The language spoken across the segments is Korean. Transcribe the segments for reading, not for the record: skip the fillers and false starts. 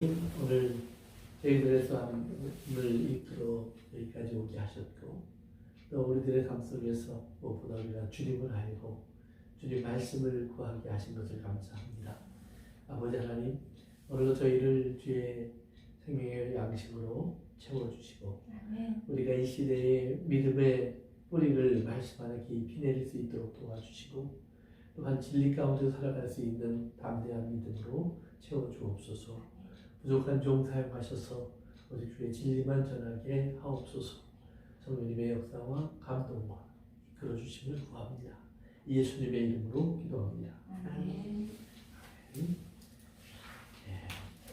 오늘 저희들에서 오늘 이끌어 여기까지 오게 하셨고, 또 우리들의 삶 속에서 무엇보다 우리가 주님을 알고 주님 말씀을 구하게 하신 것을 감사합니다. 아버지 하나님, 오늘도 저희를 주의 생명의 양식으로 채워주시고, 우리가 이 시대의 믿음의 뿌리를 말씀 안에 깊이 내릴 수 있도록 도와주시고, 또한 진리 가운데 살아갈 수 있는 담대한 믿음으로 채워주옵소서. 부족한 종 사용하셔서 오직 주의 진리만 전하게 하옵소서. 성령님의 역사와 감동과 이끌어 주심을 구합니다. 예수님의 이름으로 기도합니다. 아멘.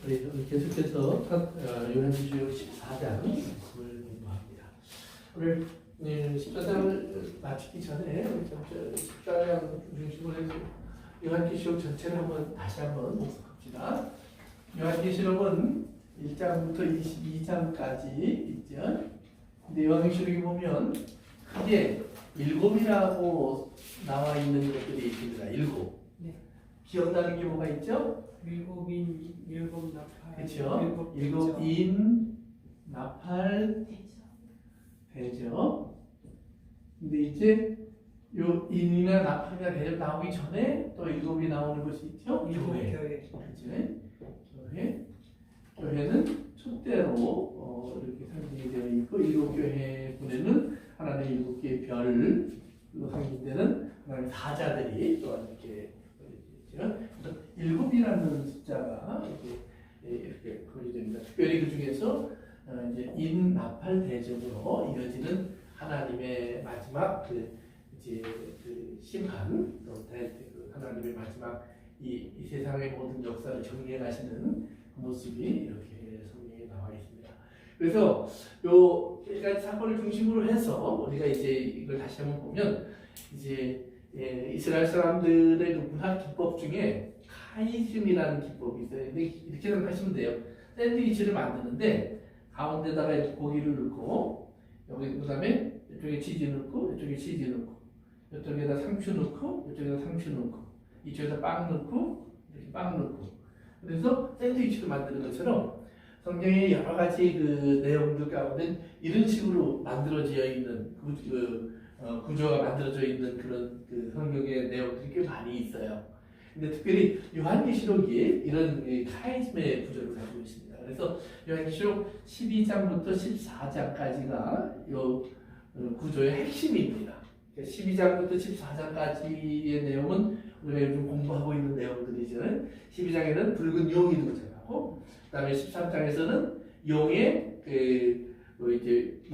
우리 계속해서 요한계시록 14장 말씀을 공부합니다. 오늘 14장을 마치기 전에 14장 중심으로 해서 요한계시록 전체를 다시 한번 복습합시다. 요한계시록은 1장부터 22장까지 있죠. 근데 요한계시록에 보면 크게 7이라고 나와 있는 것들이 있습니다. 7. 네. 기억나는 게 뭐가 있죠? 7인, 7나팔. 그렇죠. 7인, 나팔, 대저. 근데 이제 요 인이나 나팔이나 대저 나오기 전에 또 7이 나오는 것이 있죠. 교회. 그렇죠. 교회는 촛대로 이렇게 상징이 되어 있고, 7교회군에는 하나님의 7개의 별을 상징되는 하나님의 사자들이 또한 이렇게 있죠. 7이라는 숫자가 이렇게 표시됩니다. 특별히 그 중에서 이제 인나팔 대접으로 이어지는 하나님의 마지막 그 심판, 또 하나님의 마지막 이 세상의 모든 역사를 정리해 가시는 그 모습이 이렇게 성경에 나와 있습니다. 그래서 요 가지 사건을 중심으로 해서 우리가 이제 이걸 다시 한번 보면, 이제 이스라엘 사람들의 그 문화 기법 중에 카이즘이라는 기법이 있어요. 근데 이렇게 생각하시면 돼요. 샌드위치를 만드는데 가운데다가 이렇게 고기를 넣고, 여기 그다음에 이쪽에 치즈 넣고, 이쪽에 치즈 넣고, 이쪽에다 상추 넣고, 이쪽에다 상추 넣고, 이쪽에다 빵 넣고, 이렇게 빵 넣고, 그래서 샌드위치를 만드는 것처럼 성경의 여러 가지 그 내용들 가운데 이런 식으로 만들어져 있는 구조가 만들어져 있는 그런 그 성경의 내용들이 꽤 많이 있어요. 근데 특별히 요한계시록이 이런 카이즘의 구조를 가지고 있습니다. 그래서 요한계시록 12장부터 14장까지가 요 구조의 핵심입니다. 12장부터 14장까지의 내용은 우리가 요즘 공부하고 있는 내용들이죠. 12장에는 붉은 용이 등장하고, 그다음에 13장에서는 용의 이제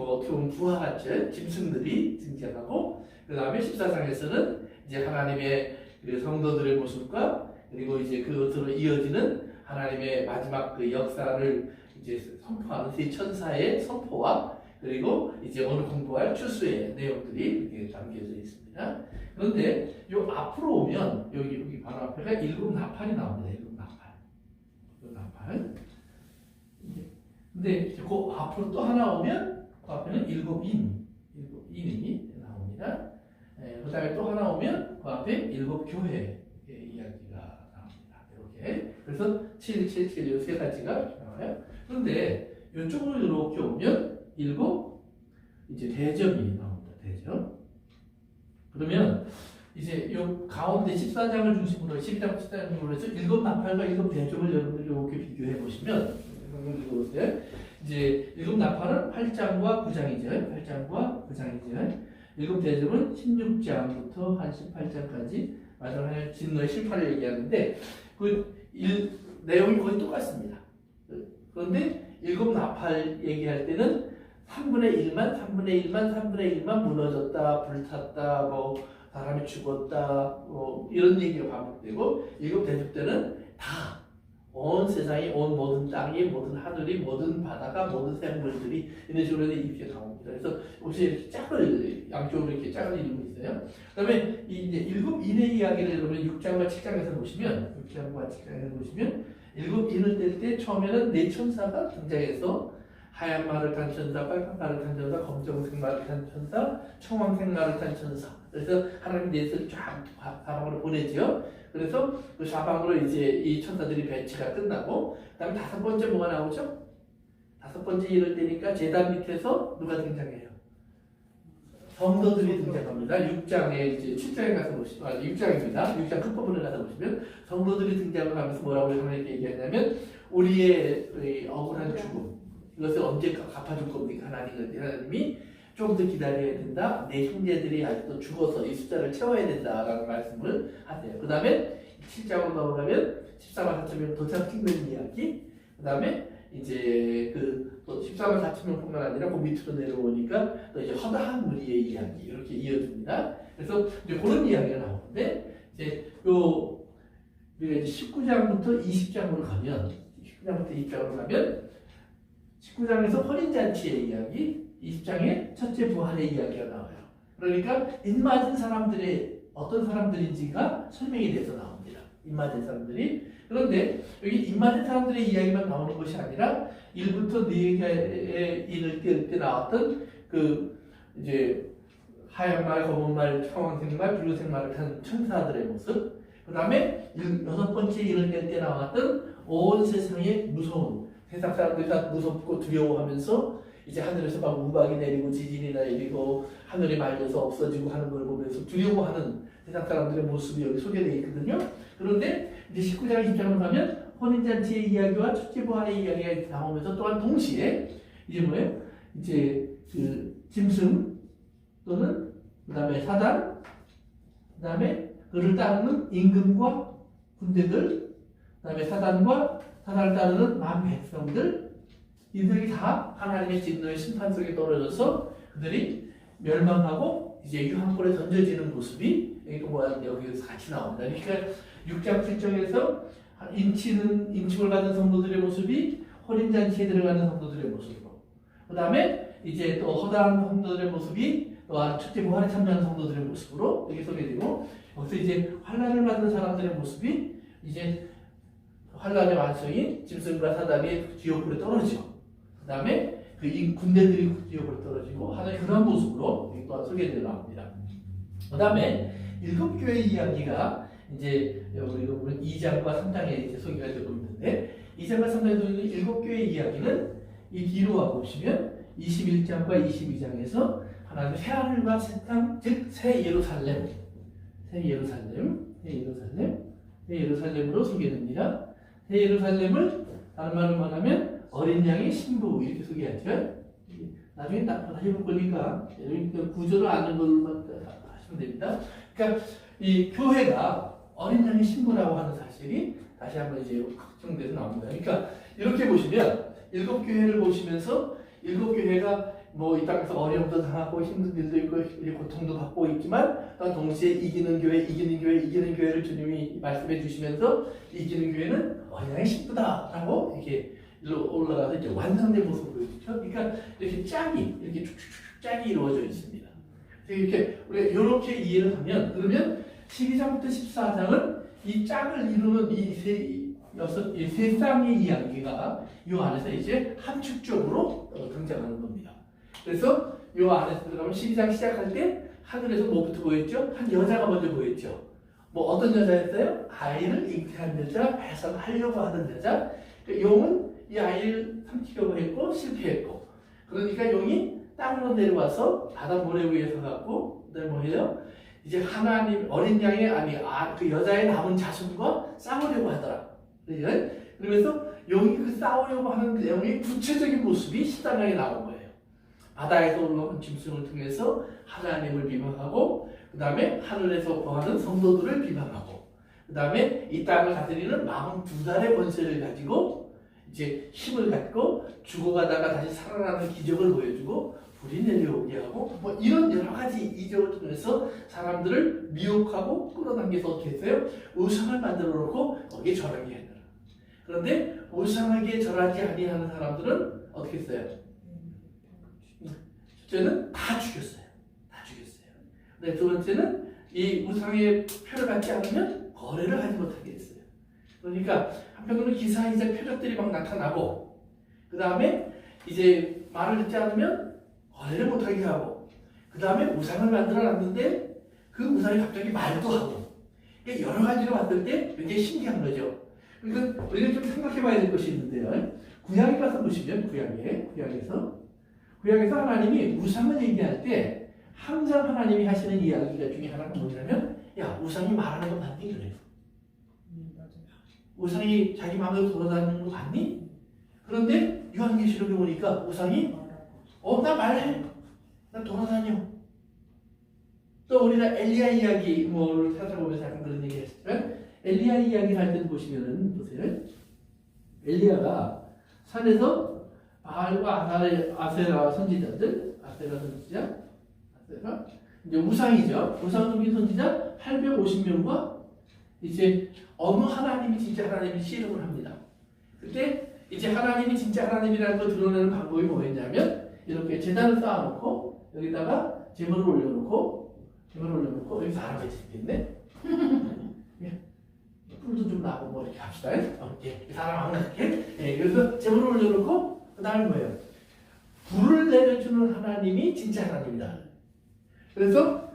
어떻게 보면 부하 같은 짐승들이 등장하고, 그다음에 14장에서는 이제 하나님의 그 성도들의 모습과, 그리고 이제 그것으로 이어지는 하나님의 마지막 그 역사를 이제 선포하는 세 천사의 선포와, 그리고 이제 오늘 공부할 추수의 내용들이 이렇게 담겨져 있습니다. 그런데 요 앞으로 오면 여기 바로 앞에가 7나팔이 나옵니다. 7나팔. 근데 그 앞으로 또 하나 오면 그 앞에는 7인이 나옵니다. 그 다음에 또 하나 오면 그 앞에 7교회의 이야기가 나옵니다. 이렇게. 그래서 7, 7, 7, 이 세 가지가 나와요. 그런데 이쪽으로 이렇게 오면 7 이제 대접이 나옵니다. 대접. 그러면 이제 요 가운데 14장을 중심으로 12장 14장을 중심으로 해서 7나팔과 7대접을 여러분들이 이렇게 비교해 보시면, 이제 7나팔은 8장과 9장이죠. 8장과 9장이죠. 7대접은 16장부터 한 18장까지 마지막 진노의 심판을 얘기하는데, 그 내용이 거의 똑같습니다. 그런데 7나팔 얘기할 때는 3분의 1만 무너졌다, 불탔다, 뭐 사람이 죽었다, 뭐 이런 얘기가 반복되고, 7대접 때는 다 온 세상이, 온 모든 땅이, 모든 하늘이, 모든 바다가, 모든 생물들이 이런 식으로 이렇게 나옵니다. 그래서 혹시 이렇게 짝을 양쪽으로 이렇게 짝을 이루고 있어요. 그다음에 이제 7인의 이야기를 여러분 6장과 7장에서 보시면, 6장과 7장에서 보시면 7인을 뗄 때 처음에는 4천사가 등장해서 하얀 말을 탄 천사, 빨간 말을 탄 천사, 검정색 말을 탄 천사, 청황색 말을 탄 천사. 그래서 하나님 넷을 쫙 사방으로 보내죠. 그래서 그 사방으로 이제 이 천사들이 배치가 끝나고, 그다음에 다섯 번째 뭐가 나오죠? 다섯 번째 이럴 때니까 제단 밑에서 누가 등장해요? 성도들이 등장합니다. 6장에 이제 7장에 가서 보시면 6장입니다. 6장 끝부분에 가서 보시면 성도들이 등장을 하면서 뭐라고 하나님께 얘기하냐면 우리의 억울한 죽음 이것을 언제 갚아줄 겁니까? 하나님이 좀 더 기다려야 된다. 내 형제들이 아직도 죽어서 이 숫자를 채워야 된다라는 말씀을 하세요. 그 다음에 7장으로 넘어가면 14만 4천 명 도착 찍는 이야기. 그 다음에 이제 또 14만 4천 명뿐만 아니라 그 밑으로 내려오니까 또 이제 허다한 무리의 이야기 이렇게 이어집니다. 그래서 이제 그런 이야기가 나오는데 이제 우리가 이제 19장부터 20장으로 가면 19장에서 혼인잔치의 이야기, 20장에 첫째 부활의 이야기가 나와요. 그러니까 입맞은 사람들의 어떤 사람들인지가 설명이 돼서 나옵니다. 입맞은 사람들이. 그런데 여기 입맞은 사람들의 이야기만 나오는 것이 아니라 1부터 4개의 이를 때 나왔던 이제 하얀 말, 검은 말, 청황색 말, 붉은색 말을 탄 천사들의 모습. 그 다음에 6번째 이를 때 나왔던 온 세상의 무서운 세상 사람들이 다 무섭고 두려워하면서 이제 하늘에서 막 우박이 내리고 지진이 내리고 하늘이 말려서 없어지고 하는 걸 보면서 두려워하는 세상 사람들의 모습이 여기 소개되어 있거든요. 그런데 이제 19장 20장으로 가면 혼인잔치의 이야기와 첫째 부활의 이야기가 나오면서 또한 동시에 이제 뭐예요? 이제 짐승 또는 그 다음에 사단, 그 다음에 그를 따르는 임금과 군대들, 그 다음에 사단과 사단을 따르는 만 백성들, 이들이 다 하나님의 진노의 심판 속에 떨어져서 그들이 멸망하고 이제 유황불에 던져지는 모습이 여기서 같이 나옵니다. 그러니까 6장 7장에서 임침을 받은 성도들의 모습이 혼인잔치에 들어가는 성도들의 모습으로, 그 다음에 이제 또 허다한 성도들의 모습이 또한 첫째 부활에 참여하는 성도들의 모습으로 이렇게 소개되고, 여기서 이제 환난을 받는 사람들의 모습이 이제 환난의 완성인 짐승과 사단이 지옥불에 떨어지고, 그 다음에 군대들이 지옥으로 떨어지고 하는 그런 모습으로 또한 소개되어 나옵니다. 그 다음에 7교회 이야기가 이제 우리가 보면 2장과 3장에 이제 소개가 되고 있는데, 2장과 3장에 있는 7교회 이야기는 이 뒤로 와보시면 21장과 22장에서 하나님의 새하늘과 새 땅, 즉 새 예루살렘으로 소개됩니다. 새 예루살렘을 다른 말로 말하면 어린 양의 신부 이렇게 소개하죠. 나중에 딱 해볼 거니까 구조를 아는 걸로만 하시면 됩니다. 그러니까 이 교회가 어린 양의 신부라고 하는 사실이 다시 한번 이제 확정돼서 나옵니다. 그러니까 이렇게 보시면 7교회를 보시면서 7교회가 뭐 이 땅에서 어려움도 당하고 힘든 일도 있고 고통도 받고 있지만 또 동시에 이기는 교회를 주님이 말씀해 주시면서 이기는 교회는 어린 양의 신부다라고 이렇게 올라가서 이제 완성된 모습을 보여주죠. 그러니까 이렇게 이렇게 쭉쭉쭉 짝이 이루어져 있습니다. 이렇게 우리가 이렇게 이해를 하면, 그러면 12장부터 14장은 이 짝을 이루는 이 세 쌍의 이야기가 이 안에서 이제 함축적으로 등장하는 겁니다. 그래서 이 안에서 들어가면 12장 시작할 때 하늘에서 뭐부터 보였죠? 한 여자가 먼저 보였죠. 뭐 어떤 여자였어요? 아이를 잉태한 여자, 배설하려고 하는 여자. 그러니까 용은 이 아이를 삼키려고 했고 실패했고, 그러니까 용이 땅으로 내려와서 바다 모래 위에 서갖고 그다음에 뭐예요? 이제 하나님 어린 양의 그 여자의 남은 자손과 싸우려고 하더라. 그러면서 용이 그 싸우려고 하는 내용의 구체적인 모습이 14장에 나온 거예요. 바다에서 올라온 짐승을 통해서 하나님을 비방하고, 그 다음에 하늘에서 거하는 성도들을 비방하고, 그 다음에 이 땅을 다스리는 42살의 권세를 가지고 이제 힘을 갖고 죽어가다가 다시 살아나는 기적을 보여주고 불이 내려오게 하고, 뭐 이런 여러 가지 이적을 통해서 사람들을 미혹하고 끌어당겨서 어떻게 했어요? 우상을 만들어 놓고 거기에 절하게 하더라. 그런데 우상하게 절하지 아니하는 사람들은 어떻게 했어요? 첫째는 다 죽였어요. 네, 두 번째는 이 우상의 표를 받지 않으면 거래를 하지 못하게 했어요. 그러니까 한편으로는 기사이자 표적들이 막 나타나고, 그 다음에 이제 말을 듣지 않으면 거래를 못하게 하고, 그 다음에 우상을 만들어놨는데 그 우상이 갑자기 말도 하고, 그러니까 여러 가지로 봤을 때 굉장히 신기한 거죠. 그러니까 우리가 좀 생각해봐야 될 것이 있는데요. 구약에 가서 보시면 구약에서 하나님이 우상을 얘기할 때 항상 하나님이 하시는 이야기가 중에 하나가 뭐냐면, 야, 우상이 말하는 거 봤니? 그래요. 맞아요. 우상이 자기 마음대로 돌아다니는 거 봤니? 그런데 요한계시록에 보니까 우상이 나 말해, 나 돌아다녀. 또 우리가 엘리야 이야기 뭐를 찾아보면서 약간 그런 얘기 했지만, 엘리야 이야기를 할 때 보시면은 보세요. 엘리야가 산에서 바알과 아세라 선지자들, 이제 우상이죠. 우상 섬긴 선지자 850명과 이제 어느 하나님이 진짜 하나님이 씨름을 합니다. 그때 이제 하나님이 진짜 하나님이라는 걸 드러내는 방법이 뭐였냐면, 이렇게 제단을 쌓아놓고 여기다가 제물을 올려놓고 여기 사람이 있겠네. 풀도 좀 나고 뭐 이렇게 합시다. 사람 안 갖게. 그래서 제물을 올려놓고 그 다음에 뭐예요? 불을 내려주는 하나님이 진짜 하나님이다. 그래서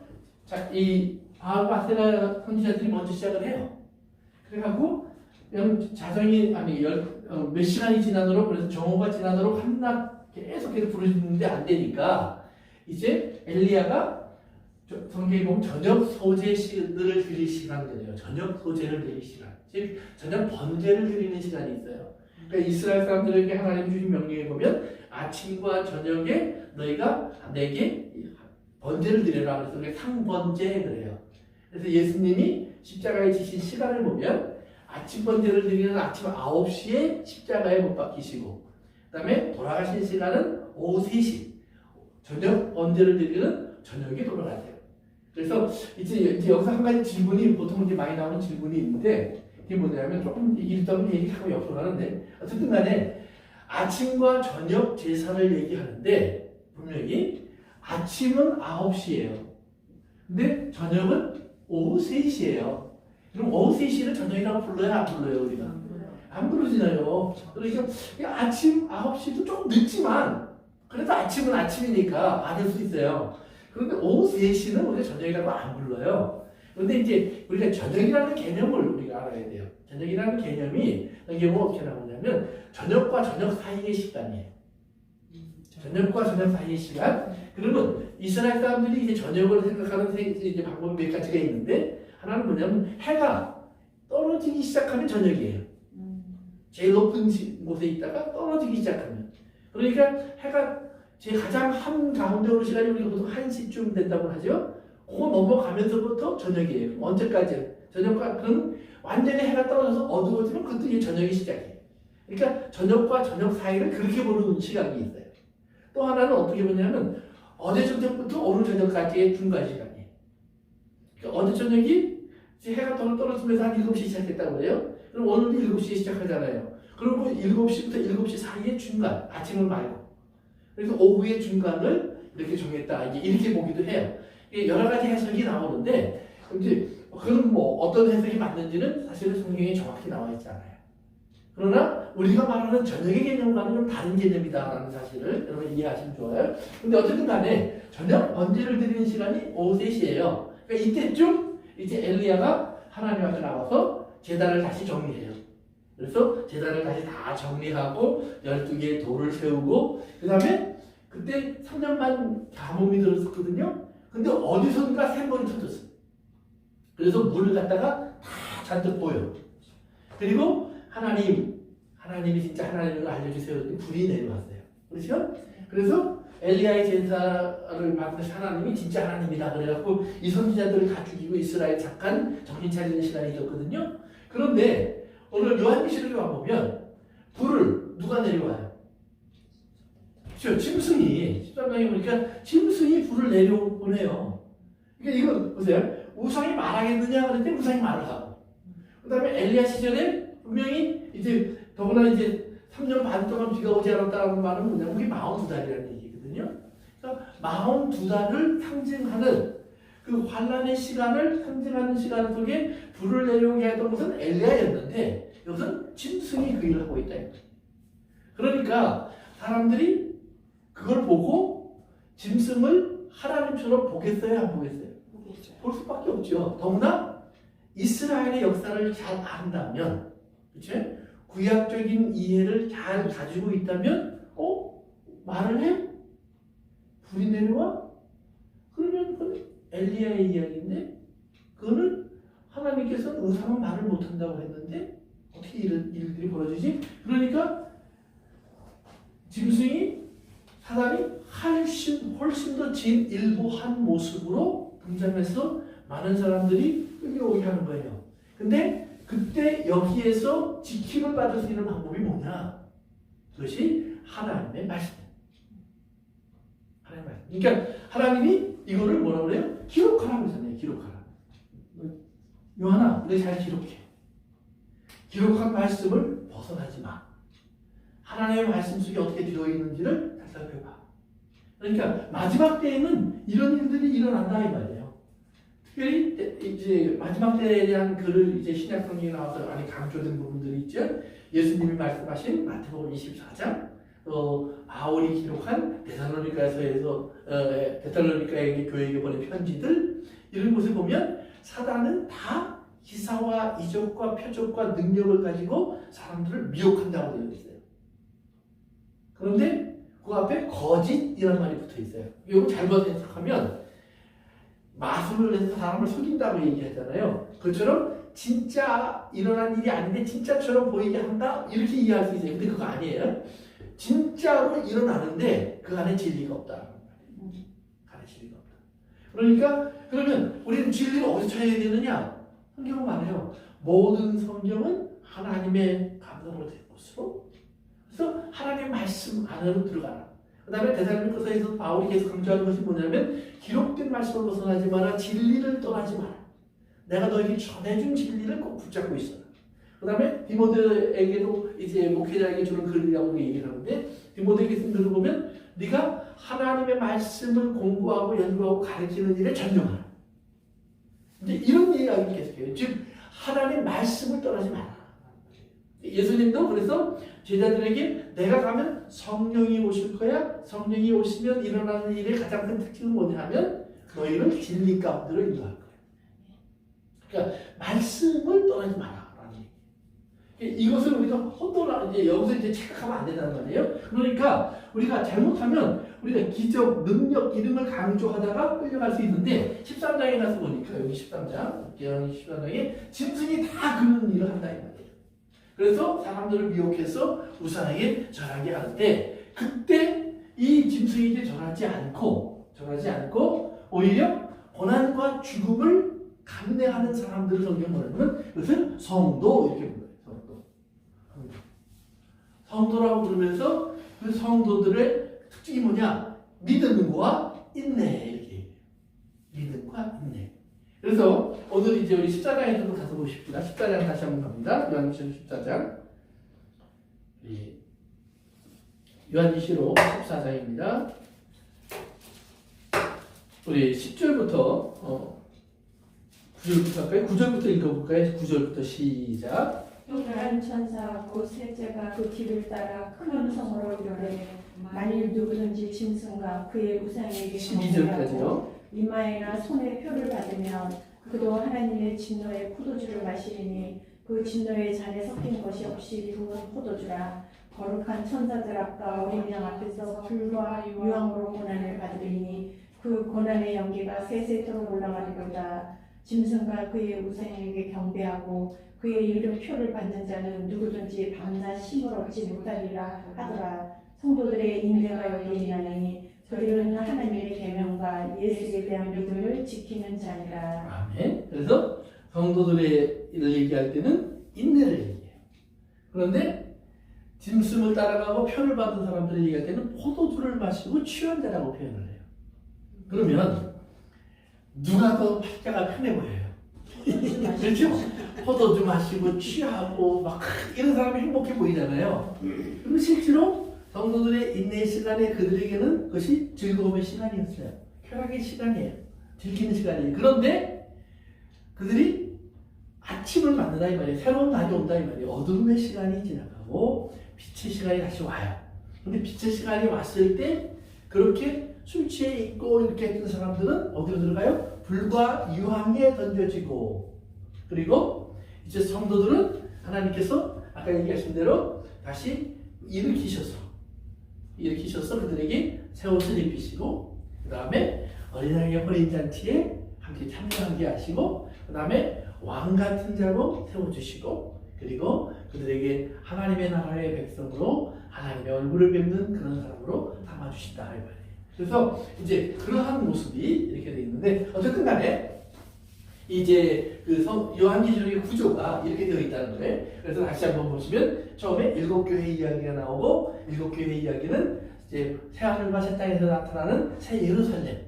이 바알과 아세라 선지자들이 먼저 시작을 해요. 그래갖고 자정이 몇 시간이 지나도록, 그래서 정오가 지나도록 한낮 계속해서 부르짖는데 안 되니까 이제 엘리야가 성경에 보면 저녁 소제를 드릴 시간이래요. 저녁 소제를 드릴 시간, 즉 저녁 번제를 드리는 시간이 있어요. 그러니까 이스라엘 사람들에게 하나님 주신 명령에 보면 아침과 저녁에 너희가 내게 번제를 드려라. 그래서 그게 상번제 그래요. 그래서 예수님이 십자가에 지신 시간을 보면 아침 번제를 드리는 아침 9시에 십자가에 못 박히시고, 그 다음에 돌아가신 시간은 오후 3시, 저녁 번제를 드리는 저녁에 돌아가세요. 그래서 이제 여기서 한 가지 질문이 보통 이제 많이 나오는 질문이 있는데, 이게 뭐냐면 조금 읽던 얘기하고 옆으로 가는데, 어쨌든 간에 아침과 저녁 제사를 얘기하는데 분명히 아침은 9시예요. 근데 저녁은 오후 3시예요. 그럼 오후 3시를 저녁이라고 불러요? 안 불러요? 우리가? 안 부르잖아요. 그러니까 아침 9시도 조금 늦지만 그래도 아침은 아침이니까 받을 수 있어요. 그런데 오후 3시는 우리가 저녁이라고 안 불러요. 그런데 이제 우리가 저녁이라는 개념을 우리가 알아야 돼요. 저녁이라는 개념이 이게 뭐 어떻게 나오냐면 저녁과 저녁 사이의 시간이에요. 저녁과 저녁 사이의 시간. 그러면 이스라엘 사람들이 이제 저녁을 생각하는 이제 방법이 몇 가지가 있는데, 하나는 뭐냐면 해가 떨어지기 시작하면 저녁이에요. 제일 높은 곳에 있다가 떨어지기 시작하면. 그러니까 해가 제 가장 한가운데 오는 시간이 우리가 보통 1시쯤 된다고 하죠. 그거 넘어가면서부터 저녁이에요. 그럼 언제까지? 저녁과, 그럼 완전히 해가 떨어져서 어두워지면 그것도 이제 저녁이 시작이에요. 그러니까 저녁과 저녁 사이를 그렇게 보는 시각이 있어요. 또 하나는 어떻게 보냐면 어제 저녁부터 오늘 저녁까지의 중간 시간이에요. 그러니까 어제 저녁이 해가 떨어지면서 한 7시 시작했다고 그래요. 그럼 오늘도 7시에 시작하잖아요. 그리고 7시부터 7시 사이의 중간, 아침을 말고. 그래서 오후의 중간을 이렇게 정했다. 이렇게 보기도 해요. 여러 가지 해석이 나오는데, 이제 그건 뭐 어떤 해석이 맞는지는 사실은 성경에 정확히 나와 있지 않아요. 그러나 우리가 말하는 저녁의 개념과는 좀 다른 개념이다라는 사실을 여러분 이해하시면 좋아요. 근데 어쨌든 간에 저녁 번제를 드리는 시간이 오후 3시예요. 그러니까 이때쯤 이제 엘리야가 하나님 앞에 나와서 제단을 다시 정리해요. 그래서 제단을 다시 다 정리하고 12개의 돌을 세우고, 그 다음에 그때 3년만 가뭄이 들었었거든요. 근데 어디선가 샘물이 터졌어요. 그래서 물을 갖다가 다 잔뜩 보여. 그리고 하나님이 진짜 하나님을 알려주세요. 불이 내려왔어요. 그렇죠? 그래서 엘리야의 제사를 받은 하나님이 진짜 하나님이다. 그래갖고 이 선지자들을 다 죽이고 이스라엘 잠깐 정신 차리는 시간이 있었거든요. 그런데 오늘 요한계시록에 와보면 불을 누가 내려와요? 그렇죠? 짐승이 13장에 보니까 짐승이 불을 내려보내요. 그러니까 이거 보세요. 우상이 말하겠느냐 그랬더니 우상이 말을 하고, 그 다음에 엘리야 시절에 분명히 이제 더구나 이제 3년 반 동안 비가 오지 않았다는 말은 뭐냐면 그게 42달이라는 얘기거든요. 그러니까 42달을 상징하는 그 환란의 시간을 상징하는 시간 속에 불을 내려오게 했던 것은 엘리야였는데, 이것은 짐승이 그 일을 하고 있다. 그러니까 사람들이 그걸 보고 짐승을 하나님처럼 보겠어요? 안 보겠어요? 볼 수밖에 없죠. 더구나 이스라엘의 역사를 잘 안다면, 그치? 구약적인 이해를 잘 가지고 있다면, 말을 해? 불이 내려와? 그러면 그건 엘리야의 이야기인데, 그거는 하나님께서는 의사는 말을 못한다고 했는데, 어떻게 이런 일들이 벌어지지? 그러니까, 짐승이 사단이 훨씬 더 진일보한 모습으로 등장해서 많은 사람들이 끌려오게 하는 거예요. 근데 그때 여기에서 지킴을 받을 수 있는 방법이 뭐냐? 그것이 하나님의 말씀. 하나님의 말씀. 그러니까 하나님이 이거를 뭐라고 그래요? 기록하라고 했잖아요. 기록하라. 요한아, 우리 잘 기록해. 기록한 말씀을 벗어나지 마. 하나님의 말씀 속에 어떻게 들어있는지를 잘 살펴봐. 그러니까 마지막 때에는 이런 일들이 일어난다 이 말이에요. 특별히 이제 마지막 때에 대한 글을 이제 신약 성경에 나와서 많이 강조된 부분들이 있죠. 예수님이 말씀하신 마태복음 24장, 바울이 기록한 데살로니가에게 교회에게 보낸 편지들, 이런 곳에 보면 사단은 다 기사와 이적과 표적과 능력을 가지고 사람들을 미혹한다고 되어 있어요. 그런데 그 앞에 거짓이라는 말이 붙어 있어요. 이거 잘못 해석하면 마술을 해서 사람을 속인다고 얘기하잖아요. 그것처럼 진짜 일어난 일이 아닌데 진짜처럼 보이게 한다? 이렇게 이해할 수 있어요. 근데 그거 아니에요. 진짜로 일어나는데 그 안에 진리가 없다. 그 안에 진리가 없다. 그러니까 그러면 우리는 진리를 어디서 찾아야 되느냐? 성경은 말해요. 모든 성경은 하나님의 감동으로 된 것으로, 그래서 하나님의 말씀 안으로 들어가라. 그 다음에 데살로니가서에서 바울이 계속 강조하는 것이 뭐냐면 기록된 말씀을 벗어나지 마라. 진리를 떠나지 마라. 내가 너에게 전해준 진리를 꼭 붙잡고 있어라. 그 다음에 디모데에게도 이제 목회자에게 주는 글이라고 얘기를 하는데, 디모데에게 쓴 글을 보면 네가 하나님의 말씀을 공부하고 연구하고 가르치는 일에 전념하라. 이제 이런 이야기를 계속해요. 즉 하나님의 말씀을 떠나지 마라. 예수님도 그래서 제자들에게 내가 가면 성령이 오실 거야. 성령이 오시면 일어나는 일의 가장 큰 특징은 뭐냐면 너희를 진리 가운데로 인도할 거야. 그러니까 말씀을 떠나지 마라. 이것을 우리가 헛돌아 이제 여기서 이제 착각하면 안 된다는 말이에요. 그러니까 우리가 잘못하면 우리가 기적, 능력, 이런 걸 강조하다가 끌려갈 수 있는데 13장에 가서 보니까 여기 13장, 13장에 짐승이 다 그런 일을 한다 이 말이에요. 그래서 사람들을 미혹해서 우상에게 절하게 하는데 그때 이 짐승이 이제 절하지 않고 오히려 고난과 죽음을 감내하는 사람들을 성경 뭐냐면 그것을 성도 이렇게 불러요. 성도라고 부르면서 그 성도들의 특징이 뭐냐? 믿음과 인내 이렇게 믿음과 인내. 그래서 오늘 이제 우리 14장에 좀 가서 보십시다. 14장 다시 한번 갑니다. 요한계시록 14장. 요한계시록 14장입니다. 우리 10절부터 9절부터 할까요? 9절부터 읽어볼까요? 9절부터 시작. 또 다른 천사 곧 셋째가 그 길을 따라 큰 음성으로 이르되 만일 누구든지 짐승과 그의 우상에게 12절까지요. 이마에나 손에 표를 받으면 그도 하나님의 진노의 포도주를 마시리니 그 진노의 잔에 섞인 것이 없이 부은 포도주라. 거룩한 천사들 앞과 어린 양 앞에서 불과 유황으로 고난을 받으리니 그 고난의 연기가 세세토록 올라가리로다. 짐승과 그의 우상에게 경배하고 그의 이름 표를 받는 자는 누구든지 밤낮 힘을 얻지 못하리라 하더라. 성도들의 인내가 여기 있나니 저희는 하나님의 계명과 예수에 대한 믿음을 지키는 자니라. 아멘. 그래서 성도들의 일을 얘기할 때는 인내를 얘기해요. 그런데 짐승을 따라가고 표를 받은 사람들을 얘기할 때는 포도주를 마시고 취한 자라고 표현을 해요. 그러면 누가 더 팔자가 편해 보여요? 그렇죠? 포도주 마시고 취하고 막 이런 사람이 행복해 보이잖아요. 그리고 실제로 성도들의 인내의 시간에 그들에게는 그것이 즐거움의 시간이었어요. 쾌락의 시간이에요. 즐기는 시간이에요. 그런데 그들이 아침을 맞는다 이 말이에요. 새로운 날이 온다 이 말이에요. 어둠의 시간이 지나가고 빛의 시간이 다시 와요. 근데 빛의 시간이 왔을 때 그렇게 술 취해 있고 이렇게 했던 사람들은 어디로 들어가요? 불과 유황에 던져지고, 그리고 이제 성도들은 하나님께서 아까 얘기하신 대로 다시 일으키셔서 그들에게 새 옷을 입히시고, 그 다음에 어린양의 혼인잔치에 함께 참여하게 하시고, 그 다음에 왕 같은 자로 세워주시고, 그리고 그들에게 하나님의 나라의 백성으로 하나님의 얼굴을 뵙는 그런 사람으로 담아주신다 이 말이에요. 그래서 이제 그러한 모습이 이렇게 되어 있는데, 어쨌든 간에 이제 그 요한계시록의 구조가 이렇게 되어 있다는 거예요. 그래서 다시 한번 보시면 처음에 7교회 이야기가 나오고, 7교회 이야기는 이제 새하늘과 새 땅에서 나타나는 새 예루살렘의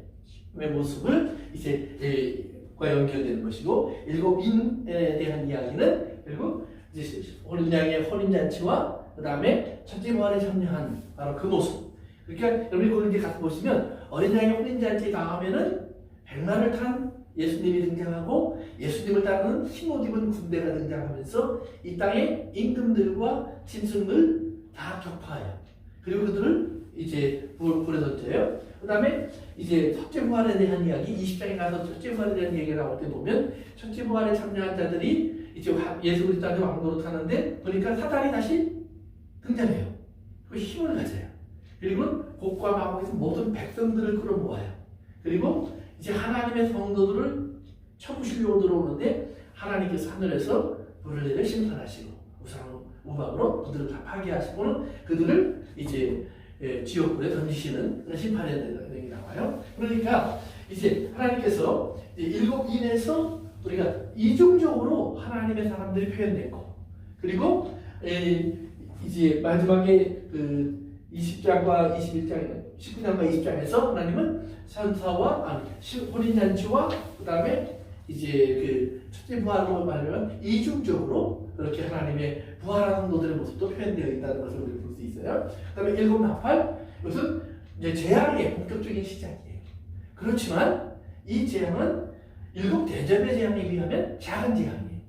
모습을 이제 과 연결되는 것이고, 7인에 대한 이야기는 결국 이제 어린 양의 혼인잔치와 그 다음에 첫째 부활에 참여한 바로 그 모습. 그러니까 여러분이 그걸 이제 가서 보시면 어린 양의 혼인잔치 다음에는 백마를 탄 예수님이 등장하고, 예수님을 따르는 흰옷 입은 군대가 등장하면서 이 땅의 임금들과 짐승들 다 격파해요. 그리고 그들을 이제 불에 던져요. 그 다음에 이제 첫째 부활에 대한 이야기, 20장에 가서 첫째 부활에 대한 얘기가 나올 때 보면 첫째 부활에 참여한 자들이 이제 예수 그리스도의 왕노릇 하는데 보니까 사단이 다시 등장해요. 그 힘을 가져요. 그리고 곡과 마곡에서 모든 백성들을 끌어모아요. 그리고 이제 하나님의 성도들을 쳐부시려고 들어오는데 하나님께서 하늘에서 불을 내려 심판하시고 우박으로 그들을 다 파괴하시고는 그들을 이제 지옥불에 던지시는 그런 심판의 내용이 나와요. 그러니까 이제 하나님께서 7인에서 우리가 이중적으로 하나님의 사람들이 표현됐고, 그리고 이제 마지막에 그 20장과 21장, 19장과 20장에서 하나님은 산사와 혼인잔치와 그 다음에 이제 그 첫째 부활로 말하면 이중적으로 그렇게 하나님의 부활한 성도들의 모습도 표현되어 있다는 것을 우리가 볼 수 있어요. 그 다음에 7 나팔, 이것은 이제 재앙의 본격적인 시작이에요. 그렇지만 이 재앙은 7 대접의 재앙에 비하면 작은 재앙이에요.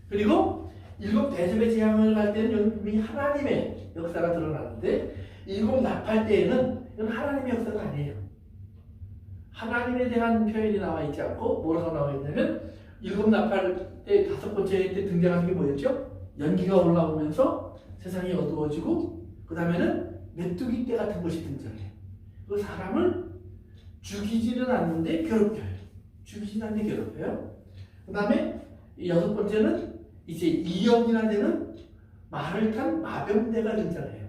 그리고 7 대접의 재앙을 할 때는 이미 하나님의 역사가 드러나는데 7 나팔 때에는 이건 하나님의 역사가 아니에요. 하나님에 대한 표현이 나와 있지 않고 뭐라고 나와 있냐면 7 나팔 때 5번째 때 등장하는 게 뭐였죠? 연기가 올라오면서 세상이 어두워지고 그 다음에는 메뚜기 떼 같은 것이 등장해요. 그 사람을 죽이지는 않는데 괴롭혀요. 죽이지는 않는데 괴롭혀요. 그 다음에 6번째는 이제 2억이나 되는 말을 탄 마병대가 등장해요.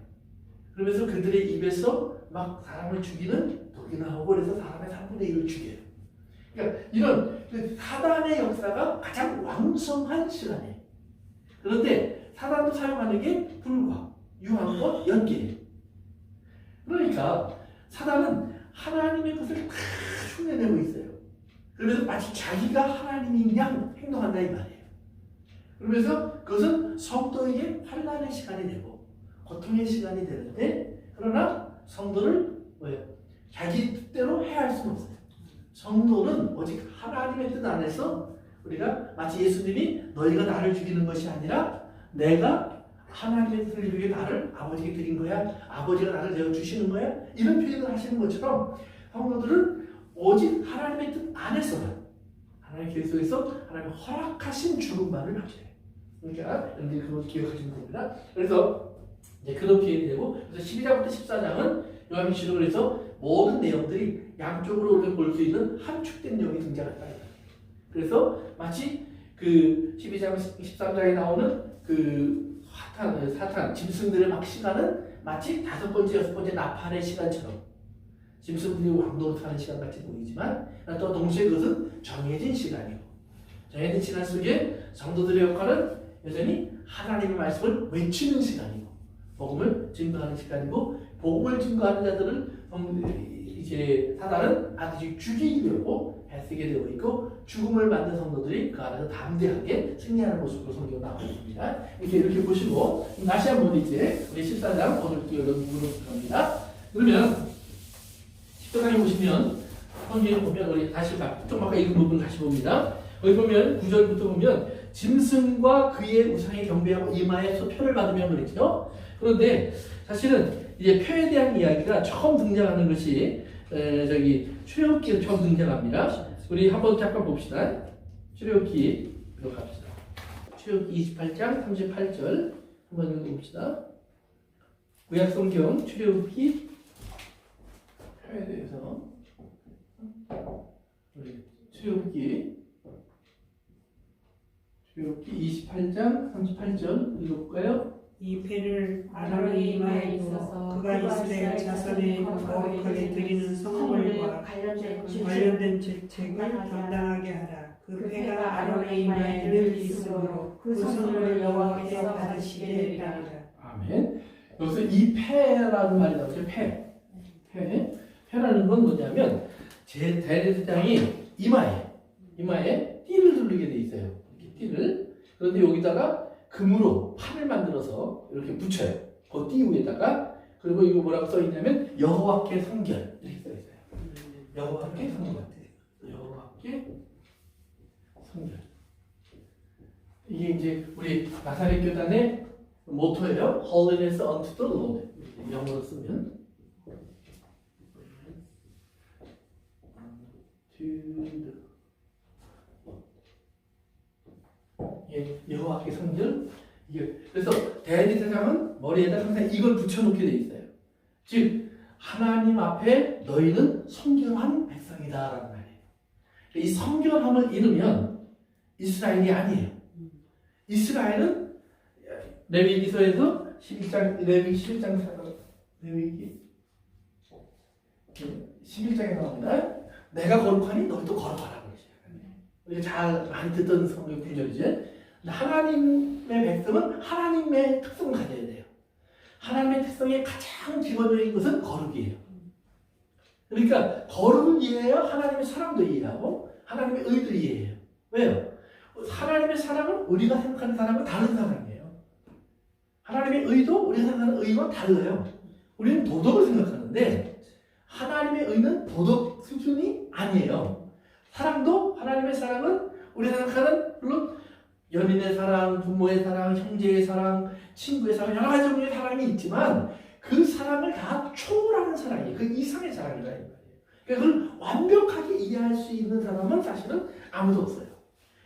그러면서 그들의 입에서 막 사람을 죽이는 독이 나오고 그래서 사람의 3분의 1을 죽여요. 그러니까 이런 사단의 역사가 가장 왕성한 시간이에요. 그런데 사단도 사용하는 게 불과, 유황과 연기예요. 그러니까 사단은 하나님의 것을 다 흉내내고 있어요. 그러면서 마치 자기가 하나님인 양 행동한다 이 말이에요. 그러면서 그것은 성도에게 환난의 시간이 되고 고통의 시간이 되는데, 그러나 성도를 자기 뜻대로 해할 수는 없어요. 성도는 오직 하나님의 뜻 안에서 우리가 마치 예수님이 너희가 나를 죽이는 것이 아니라 내가 하나님의 뜻을 위해 나를 아버지께 드린 거야, 아버지가 나를 내어주시는 거야, 이런 표현을 하시는 것처럼 성도들은 오직 하나님의 뜻 안에서만, 하나님의 계획속에서 하나님의 허락하신 죽음만을 맞아요. 그러니까 여러분들이 그걸 기억하시면 됩니다. 그래서 이제 그런 표현이 되고, 그래서 12장부터 14장은 요한계시록을 해서 모든 내용들이 양쪽으로 우리가 볼 수 있는 함축된 내용이 등장한다. 그래서 마치 그 12장, 13장에 나오는 그 사탄, 짐승들의 막 시간은 마치 5번째, 6번째 나팔의 시간처럼 짐승들이 왕노릇하는 시간 같이 보이지만 또 동시에 그것은 정해진 시간이고, 정해진 시간 속에 성도들의 역할은 여전히 하나님의 말씀을 외치는 시간이고, 복음을 증거하는 시간이고, 복음을 증거하는 자들을 이제 사단은 반드시 죽이려고 애쓰게 되어 있고, 죽음을 만든 성도들이 그 안에서 담대하게 승리하는 모습으로 성경에 나오고 있습니다. 이렇게 보시고 다시 한번 이제 우리 14장 오늘 또 열어보도록 합니다. 그러면 14장에 보시면 성경에 보면 우리 다시 좀 아까 읽은 부분 다시 봅니다. 여기 보면 9절부터 보면 짐승과 그의 우상에 경배하고 이마에 표를 받으면 그랬죠. 그런데 사실은 이제 표에 대한 이야기가 처음 등장하는 것이 저기 출애굽기에 처음 등장합니다. 우리 한번 잠깐 봅시다. 출애굽기로 갑시다. 출애굽기 28장 38절 한번 읽어봅시다. 구약성경 출애굽기 표에 대해서 우리 출애굽기 28장 38절 읽어볼까요? 이 패를 아론의 이마에 두어 그가 이스라엘 자손의 거룩하게 드리는 성물과 관련된 죄책을 담당하게 하라. 그 패가 아론의 이마에 늘 있으므로 그 성물을 여호와께서 받으시게 되리라. 아멘. 여기서 이 패라는 말이 나오죠. 패라는 건 뭐냐면 제 대제사장이 이마에 띠를 두르게 돼 있어요. 이렇게 띠를. 그런데 여기다가 금으로 판을 만들어서 이렇게 붙여요. 그 띠 위에다가. 그리고 이거 뭐라고 써 있냐면 여호와께 성결 이렇게 써 있어요. 여호와께 성결. 여호와께 성결. 이게 이제 우리 나사렛 교단의 모토예요. Holiness unto the Lord. 영어로 쓰면 여호와께 성결. 그래서 대제사장은 머리에다 항상 이걸 붙여놓게 돼 있어요. 즉 하나님 앞에 너희는 성결한 백성이다라는 말이에요. 이 성결함을 잃으면 이스라엘이 아니에요. 이스라엘은 레위기서에서 11장에 나옵니다. 내가 거룩하니 너희도 거룩하라. 우리가 잘 많이 듣던 성경 구절이죠. 하나님의 백성은 하나님의 특성을 가져야 돼요. 하나님의 특성의 가장 기본적인 것은 거룩이에요. 그러니까 거룩을 이해해야 하나님의 사랑도 이해하고 하나님의 의도 이해해요. 왜요? 하나님의 사랑은 우리가 생각하는 사랑은 다른 사랑이에요. 하나님의 의도 우리가 생각하는 의와 달라요. 우리는 도덕을 생각하는데 하나님의 의는 도덕 수준이 아니에요. 사랑도 하나님의 사랑은 우리가 생각하는 물론 연인의 사랑, 부모의 사랑, 형제의 사랑, 친구의 사랑 여러 가지 종류의 사랑이 있지만 그 사랑을 다 초월하는 사랑이에요. 그 이상의 사랑이라 이 말이에요. 그러니까 그걸 완벽하게 이해할 수 있는 사람은 사실은 아무도 없어요.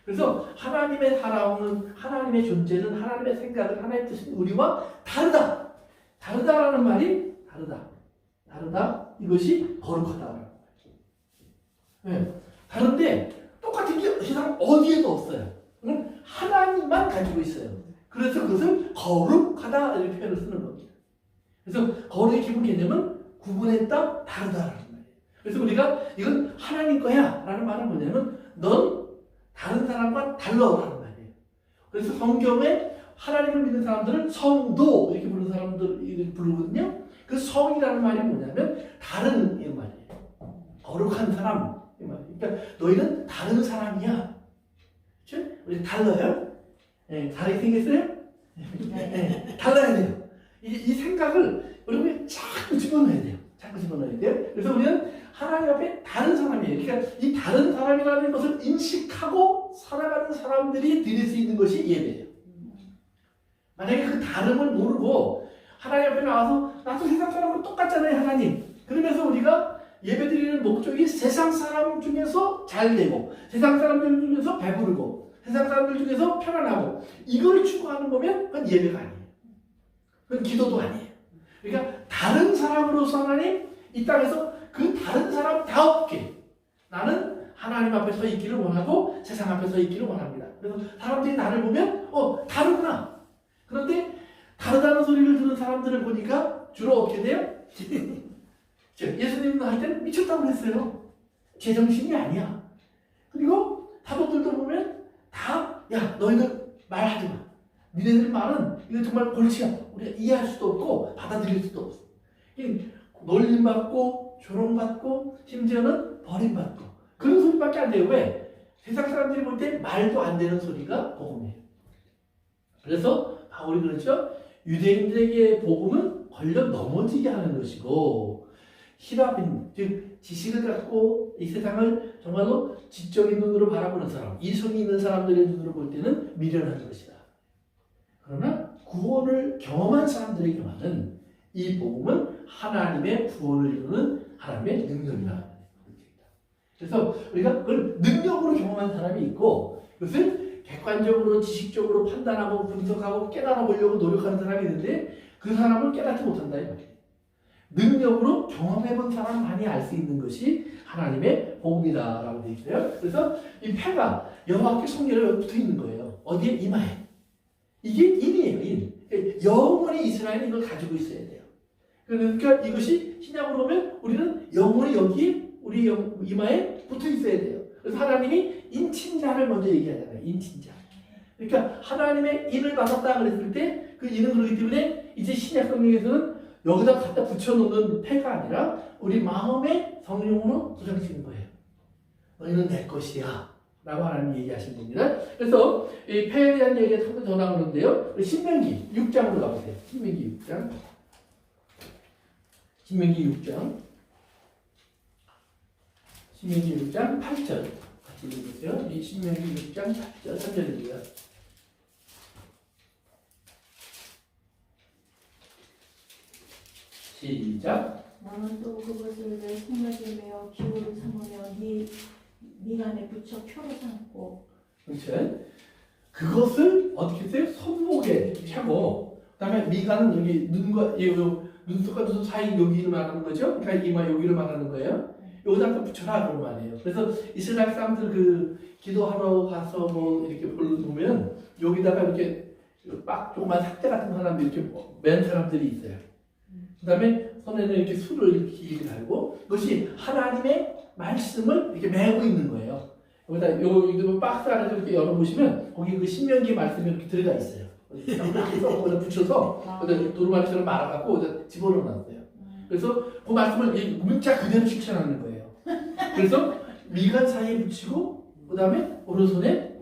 그래서 하나님의 사랑은 하나님의 존재는 하나님의 생각은 하나님의 뜻은 우리와 다르다. 다르다라는 말이 다르다. 이것이 거룩하다라는 거예요. 네. 다른데 똑같은 게 세상 어디에도 없어요. 하나님만 가지고 있어요. 그래서 그것을 거룩하다 이렇게 표현을 쓰는 겁니다. 그래서 거룩의 기본 개념은 구분했다, 다르다라는 말이에요. 그래서 우리가 이건 하나님 거야 라는 말은 뭐냐면 넌 다른 사람과 달라라는 말이에요. 그래서 성경에 하나님을 믿는 사람들은 성도 이렇게 부르는 사람들 부르거든요. 그 성이라는 말이 뭐냐면 다른 이 말이에요. 거룩한 사람 이 말이에요. 그러니까 너희는 다른 사람이야. 그렇죠? 우리 달라요? 네, 다르게 생겼어요? 네, 달라야 돼요. 이 생각을 여러분이 자꾸 집어넣어야 돼요. 그래서 우리는 하나님 앞에 다른 사람이에요. 그러니까 이 다른 사람이라는 것을 인식하고 살아가는 사람들이 드릴 수 있는 것이 예배예요. 만약에 그 다름을 모르고 하나님 앞에 나와서 나도 세상 사람과 똑같잖아요, 하나님. 그러면서 우리가 예배드리는 목적이 세상 사람 중에서 잘 되고 세상 사람들 중에서 배부르고 세상 사람들 중에서 편안하고 이걸 추구하는 거면 그건 예배가 아니에요. 그건 기도도 아니에요. 그러니까 다른 사람으로서 하나님 이 땅에서 그 다른 사람다웠게 나는 하나님 앞에 서 있기를 원하고 세상 앞에 서 있기를 원합니다. 그래서 사람들이 나를 보면 다르구나. 그런데 다르다는 소리를 듣는 사람들을 보니까 주로 어떻게 돼요? 예수님 할 때는 미쳤다고 했어요. 제정신이 아니야. 그리고 사도들도 보면 야 너희들 말하지 마. 니네들 말은 이거 정말 골치야. 우리가 이해할 수도 없고 받아들일 수도 없어. 놀림받고 조롱받고 심지어는 버림받고 그런 소리밖에 안 돼요. 왜? 세상 사람들이 볼 때 말도 안 되는 소리가 복음이에요. 그래서 바울이 그렇죠. 유대인들에게 복음은 걸려 넘어지게 하는 것이고 히라빈 즉 지식을 갖고 이 세상을 정말로 지적인 눈으로 바라보는 사람, 이성이 있는 사람들의 눈으로 볼 때는 미련한 것이다. 그러나 구원을 경험한 사람들에게만은 이 복음은 하나님의 구원을 이루는 하나님의 능력이다. 그래서 우리가 그걸 능력으로 경험한 사람이 있고 그것을 객관적으로 지식적으로 판단하고 분석하고 깨달아 보려고 노력하는 사람이 있는데 그 사람을 깨닫지 못한다 이 말이에요. 능력으로 경험해본 사람만이 알 수 있는 것이 하나님의 복음이다라고 되어 있어요. 그래서 이 패가 여호와께 성결에 붙어 있는 거예요. 어디에? 이마에. 이게 인이에요. 인. 영원히 이스라엘은 이걸 가지고 있어야 돼요. 그러니까 이것이 신약으로 보면 우리는 영원히 여기에 우리 이마에 붙어 있어야 돼요. 그래서 하나님이 인친자를 먼저 얘기하잖아요. 인친자. 그러니까 하나님의 인을 받았다 그랬을 때 그 인은 그렇기 때문에 이제 신약 성경에서는 여기다 갖다 붙여놓는 패가 아니라 우리 마음의 성령으로 도장치는 거예요. 너희는 내 것이야 라고 하나님 얘기하신 겁니다. 그래서 이 패에 대한 얘기가 조금 더 나오는데요. 신명기 6장으로 가보세요. 신명기 6장. 신명기 6장 8절 같이 읽어보세요. 이 신명기 6장 8절 3절입니다. 시작. 너는 또 그것을 내 손목에 메어 기호로 삼으며 네 안에 붙여 표로 삼고. 그렇죠. 그것을 어떻게 했어요? 손목에 차고 그다음에 미간은 여기 눈과 눈썹과 눈썹 사이 여기를 말하는 거죠. 그러니까 이마 여기를 말하는 거예요. 여기다 붙여라 그런 말이에요. 그래서 이스라엘 사람들 그 기도하러 가서 뭐 이렇게 보면 여기다가 이렇게 조그만 삭제 같은 사람들 이렇게 맨 사람들이 있어요. 그다음에 손에는 이렇게 술을 이렇게 길게 달고 그것이 하나님의 말씀을 이렇게 메고 있는 거예요. 여기다 요 박스 안에서 이렇게 열어보시면 거기 그 신명기 말씀이 이렇게 들어가 있어요. 거기다 붙여서 도루마리처럼 말아갖고 거기다 집어넣어놨어요. 그래서 그 말씀을 문자 그대로 실천하는 거예요. 그래서 미간 사이에 붙이고 그다음에 오른손에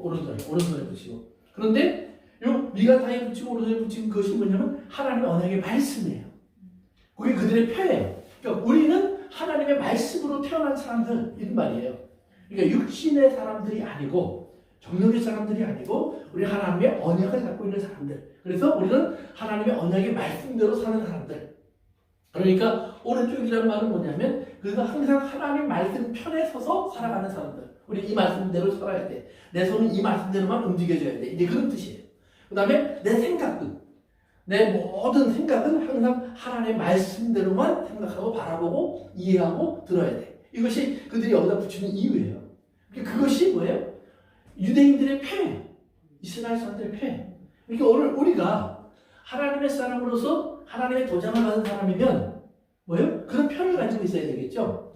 붙이고. 그런데 요 미간 사이에 붙이고 오른손에 붙인 것이 뭐냐면 하나님의 언약의 말씀이에요. 그게 그들의 표예요. 그러니까 우리는 하나님의 말씀으로 태어난 사람들 이런 말이에요. 그러니까 육신의 사람들이 아니고 정력의 사람들이 아니고 우리 하나님의 언약을 갖고 있는 사람들. 그래서 우리는 하나님의 언약의 말씀대로 사는 사람들. 그러니까 오른쪽이라는 말은 뭐냐면 그래서 항상 하나님 말씀 편에 서서 살아가는 사람들. 우리 이 말씀대로 살아야 돼. 내 손은 이 말씀대로만 움직여줘야 돼. 이제 그런 뜻이에요. 그 다음에 내 생각은 내 모든 생각은 항상 하나님의 말씀대로만 생각하고 바라보고 이해하고 들어야 돼. 이것이 그들이 여기다 붙이는 이유예요. 그것이 뭐예요? 유대인들의 패, 이스라엘 사람들의 패. 그러니까 오늘 우리가 하나님의 사람으로서 하나님의 도장을 받은 사람이면 뭐예요? 그런 편을 가지고 있어야 되겠죠.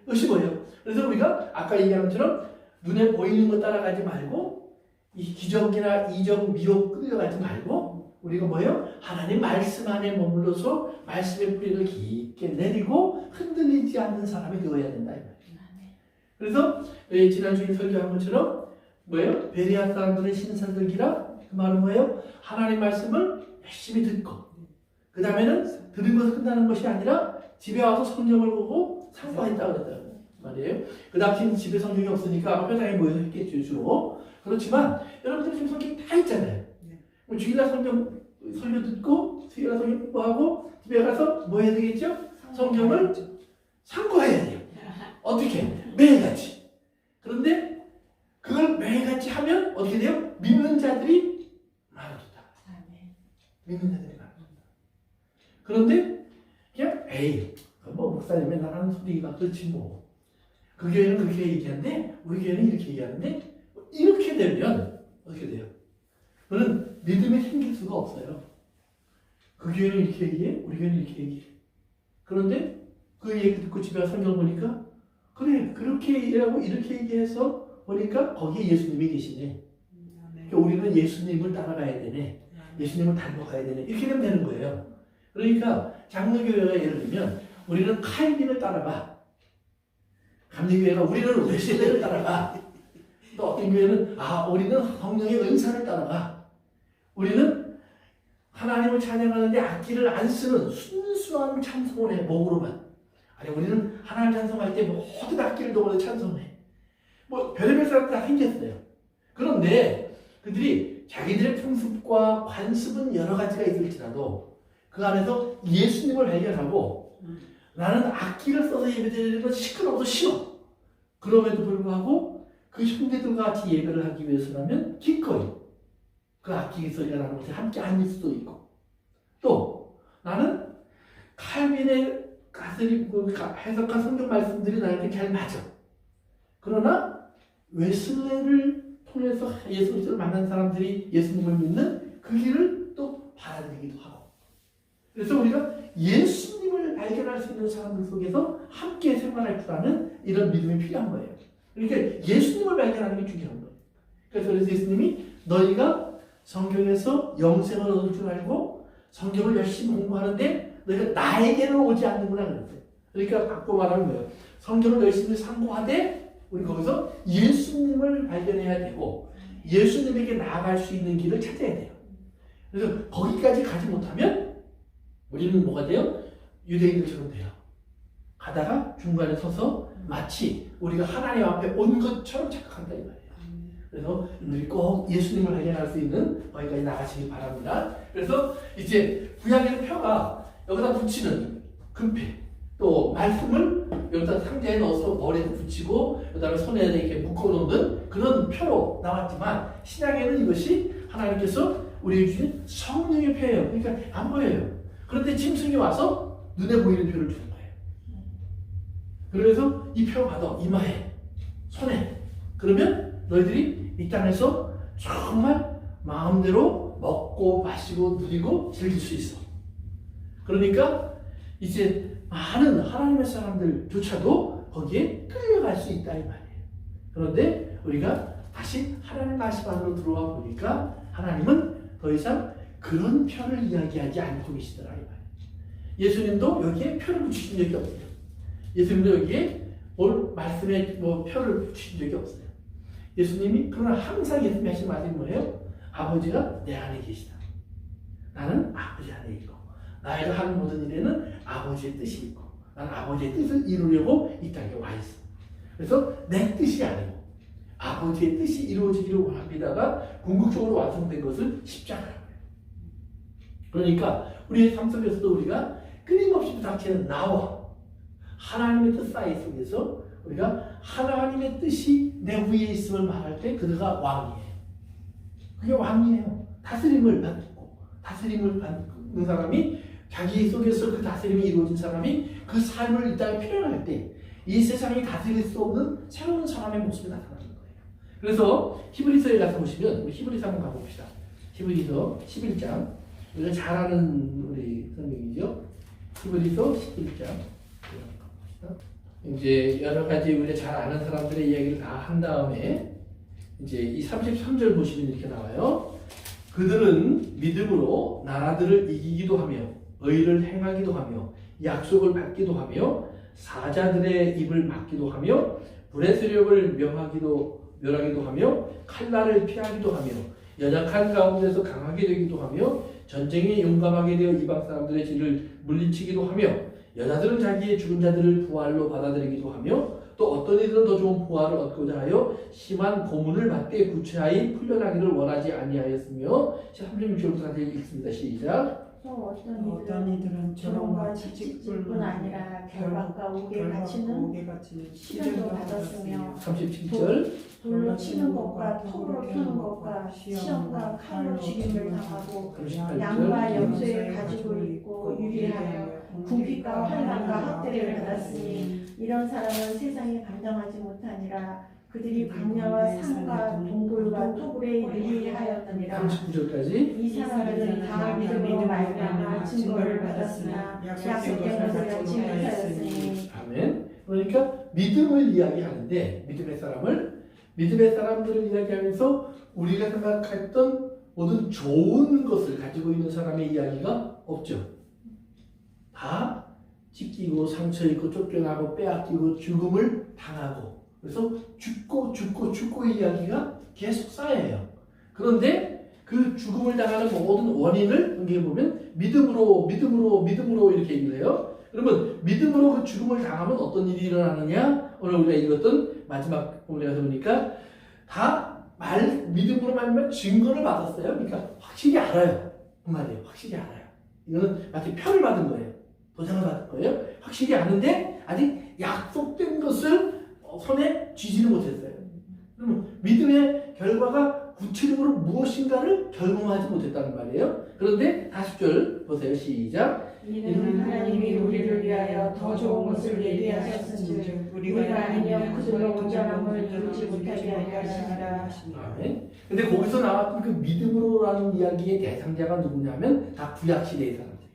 그것이 뭐예요? 그래서 우리가 아까 얘기한 것처럼 눈에 보이는 것 따라가지 말고 이 기적이나 이적, 미혹 끌려가지 말고 우리가 뭐예요? 하나님 말씀 안에 머물러서 말씀의 뿌리를 깊게 내리고 흔들리지 않는 사람이 되어야 된다. 그래서 지난주에 설교한 것처럼 뭐예요? 베레아 사람들의 신사들이라 그 말은 뭐예요? 하나님 말씀을 열심히 듣고 그 다음에는 들은 것을 끝나는 것이 아니라 집에 와서 성경을 보고 상고했다 그랬다 말이에요. 그 당시는 집에 성경이 없으니까 아마 회당에 모여서 했겠죠 주로. 그렇지만 여러분들 지금 성경이 다 있잖아요. 주일날 성경 설교 듣고 수요일날 성경 공부하고 집에 가서 뭐 해야 되겠죠? 성경을 상고해야 돼요. 어떻게? 매일같이. 그런데 그걸 매일같이 하면 어떻게 돼요? 믿는 자들이 많아진다. 믿는 자들이 많아진다. 그런데 그냥 에이 뭐 목사님 맨날 하는 소리가 그렇지 뭐. 그 교회는 그렇게 얘기하는데 우리 교회는 이렇게 얘기하는데 이렇게 되면 어떻게 돼요? 그는 믿음이 생길 수가 없어요. 그 교회는 이렇게 얘기해, 우리 교회는 이렇게 얘기해. 그런데 그 얘기 듣고 집에 와서 성경 보니까 그래 그렇게 얘기하고 이렇게 얘기해서 보니까 거기에 예수님이 계시네. 그러니까 우리는 예수님을 따라가야 되네. 예수님을 닮아가야 되네. 이렇게 되면 되는 거예요. 그러니까 장로교회가 예를 들면 우리는 칼빈을 따라가. 감리교회가 우리는 웨슬레를 따라가. 또 어떤 교회는 우리는 성령의 은사를 따라가. 우리는 하나님을 찬양하는데 악기를 안 쓰는 순수한 찬송을 해. 목으로만. 아니 우리는 하나님 찬송할 때 모든 악기를 동원해 찬송해. 뭐 별의별 사람들 다 생겼어요. 그런데 그들이 자기들의 풍습과 관습은 여러 가지가 있을지라도 그 안에서 예수님을 발견하고 나는 악기를 써서 예배드리는 건 시끄러워도 싫어. 그럼에도 불구하고 그 형제들과 같이 예배를 하기 위해서라면 기꺼이 그 악기 소리가 나는 곳에 함께 앉을 수도 있고, 또 나는 칼빈의 해석한 성경 말씀들이 나에게 잘 맞아. 그러나 웨슬레를 통해서 예수 그리스도를 만난 사람들이 예수님을 믿는 그 길을 또 받아들이기도 하고, 그래서 우리가 예수님을 발견할 수 있는 사람들 속에서 함께 생활할 줄 아는 이런 믿음이 필요한 거예요. 그러니까 예수님을 발견하는 게 중요한 거예요. 그래서 예수님이 너희가 성경에서 영생을 얻을 줄 알고 성경을 열심히 공부하는데 너희가 나에게는 오지 않는구나 그랬어요. 그러니까 바꿔 말하는 거예요. 성경을 열심히 상고하되 우리 거기서 예수님을 발견해야 되고 예수님에게 나아갈 수 있는 길을 찾아야 돼요. 그래서 거기까지 가지 못하면 우리는 뭐가 돼요? 유대인들처럼 돼요. 가다가 중간에 서서 마치 우리가 하나님 앞에 온 것처럼 착각한다 이 말이에요. 그래서 우리 꼭 예수님을 발견할 수 있는 거기까지 나가시기 바랍니다. 그래서 이제 구약에는 표가 여기다 붙이는 금패, 또 말씀을 여기다 상자에 넣어서 머리에 붙이고 그다음에 손에 이렇게 묶어놓는 그런 표로 나왔지만 신약에는 이것이 하나님께서 우리에게 주신 성령의 표예요. 그러니까 안 보여요. 그런데 짐승이 와서 눈에 보이는 표를 주는 거예요. 그래서 이 표 받아 이마에, 손에. 그러면 너희들이 이 땅에서 정말 마음대로 먹고 마시고 누리고 즐길 수 있어. 그러니까 이제 많은 하나님의 사람들조차도 거기에 끌려갈 수 있다 이 말이에요. 그런데 우리가 다시 하나님 말씀 안으로 들어와 보니까 하나님은 더 이상 그런 표를 이야기하지 않고 계시더라 이 말이에요. 예수님도 여기에 표를 붙이신 적이 없어요. 예수님도 여기에 말씀에 표를 붙이신 적이 없어요. 예수님이 그러나 항상 예수님이 하신 말이 뭐예요? 아버지가 내 안에 계시다. 나는 아버지 안에 있고 나이가 하는 모든 일에는 아버지의 뜻이 있고 나는 아버지의 뜻을 이루려고 이 땅에 와 있어. 그래서 내 뜻이 아니고 아버지의 뜻이 이루어지기를 원합니다가 궁극적으로 완성된 것을 십자가라고 해요. 그러니까 우리의 삶 속에서도 우리가 끊임없이 부닥치는 나와 하나님의 뜻 사이 속에서 우리가 하나님의 뜻이 내 위에 있음을 말할 때 그가 왕이에요. 그게 왕이에요. 다스림을 받는 사람이 자기 속에서 그 다스림이 이루어진 사람이 그 삶을 이 땅에 필요할 때 이 세상이 다스릴 수 없는 새로운 사람의 모습이 나타나는 거예요. 그래서 히브리서에 가서 보시면 우리 히브리서 한번 가봅시다. 히브리서 11장 우리가 잘 아는 우리 성경이죠. 히브리서 11장 이제 여러 가지 우리가 잘 아는 사람들의 이야기를 다 한 다음에 이제 이 33절 보시면 이렇게 나와요. 그들은 믿음으로 나라들을 이기기도 하며 의를 행하기도 하며 약속을 받기도 하며 사자들의 입을 막기도 하며 불의 세력을 멸하기도 하며 칼날을 피하기도 하며 연약한 가운데서 강하게 되기도 하며 전쟁에 용감하게 되어 이방 사람들의 진을 물리치기도 하며 여자들은 자기의 죽은 자들을 부활로 받아들이기도 하며 또 어떤 이들은 더 좋은 부활을 얻고자 하여 심한 고문을 받되 구차히 풀려나기를 원하지 아니하였으며 36절부터 읽습니다. 시작. 또 어떤 이들은 저런과 채찍뿐 아니라 결박과 옥에 갇히는 시련도 받았으며 37절 돌로 치는 것과 톱으로 펴는 것과 시험과 칼로 죽임을 당하고 양과 염소의 가죽을 입고 유리하여 궁핍과 환난과 학대를 받았으니 이런 사람은 세상에 감당하지 못하니라. 그들이 광야와 산과 동굴과 토굴에 유리하였느니라. 39절까지 이 사람들은 다 믿음으로 말미암아 증거를 받았으나 약속된 것을 얻지 못하였으니. 아멘. 그러니까 믿음을 이야기하는데 믿음의 사람들을 이야기하면서 우리가 생각했던 모든 좋은 것을 가지고 있는 사람의 이야기가 없죠. 다 찢기고 상처 입고 쫓겨나고 빼앗기고 죽음을 당하고 그래서 죽고의 이야기가 계속 쌓여요. 그런데 그 죽음을 당하는 모든 원인을 여기 보면 믿음으로 이렇게 얘기를 해요. 그러면 믿음으로 그 죽음을 당하면 어떤 일이 일어나느냐? 오늘 우리가 읽었던 마지막 본문에 가서 보니까 다 믿음으로 말하면 증거를 받았어요. 그러니까 확실히 알아요. 그 말이에요. 확실히 알아요. 이거는 마치 표를 받은 거예요. 도장을 받은 거예요. 확실히 아는데 아직 약속된 것을 손에 쥐지는 못했어요. 그러면 믿음의 결과가 구체적으로 무엇인가를 결정하지 못했다는 말이에요. 그런데 40절 보세요. 시작. 이는 하나님이 우리를 위하여 더 좋은 것을 예비하셨은즉 우리가 아니면 그들로 온전함을 이루지 못하게 하려 하시니라. 아멘. 근데 거기서 나왔던 그 믿음으로라는 이야기의 대상자가 누구냐면 다 구약시대의 사람들이에요.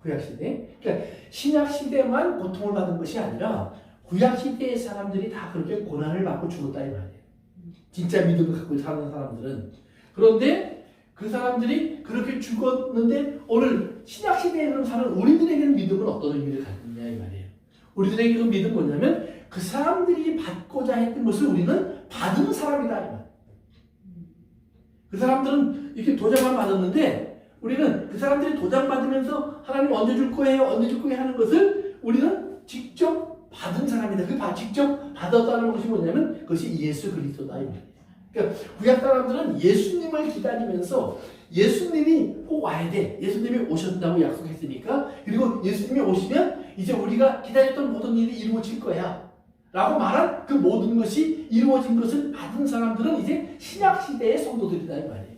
구약시대. 그러니까 신약시대만 고통을 받은 것이 아니라 구약시대의 사람들이 다 그렇게 고난을 받고 죽었다 이 말이에요. 진짜 믿음을 갖고 사는 사람들은. 그런데 그 사람들이 그렇게 죽었는데 오늘 신약시대에 사는 우리들에게는 믿음은 어떤 의미를 갖느냐 이 말이에요. 우리들에게 그 믿음은 뭐냐면 그 사람들이 받고자 했던 것을 우리는 받은 사람이다 이 말이에요. 그 사람들은 이렇게 도장만 받았는데 우리는 그 사람들이 도장 받으면서 하나님 언제 줄 거예요? 언제 줄 거예요? 하는 것을 우리는 직접 받은 사람이다. 그 직접 받았다는 것이 뭐냐면 그것이 예수 그리스도다 이 말이에요. 그러니까 구약 사람들은 예수님을 기다리면서 예수님이 꼭 와야 돼. 예수님이 오셨다고 약속했으니까. 그리고 예수님이 오시면 이제 우리가 기다렸던 모든 일이 이루어질 거야. 라고 말한 그 모든 것이 이루어진 것을 받은 사람들은 이제 신약시대의 성도들이다 이 말이에요.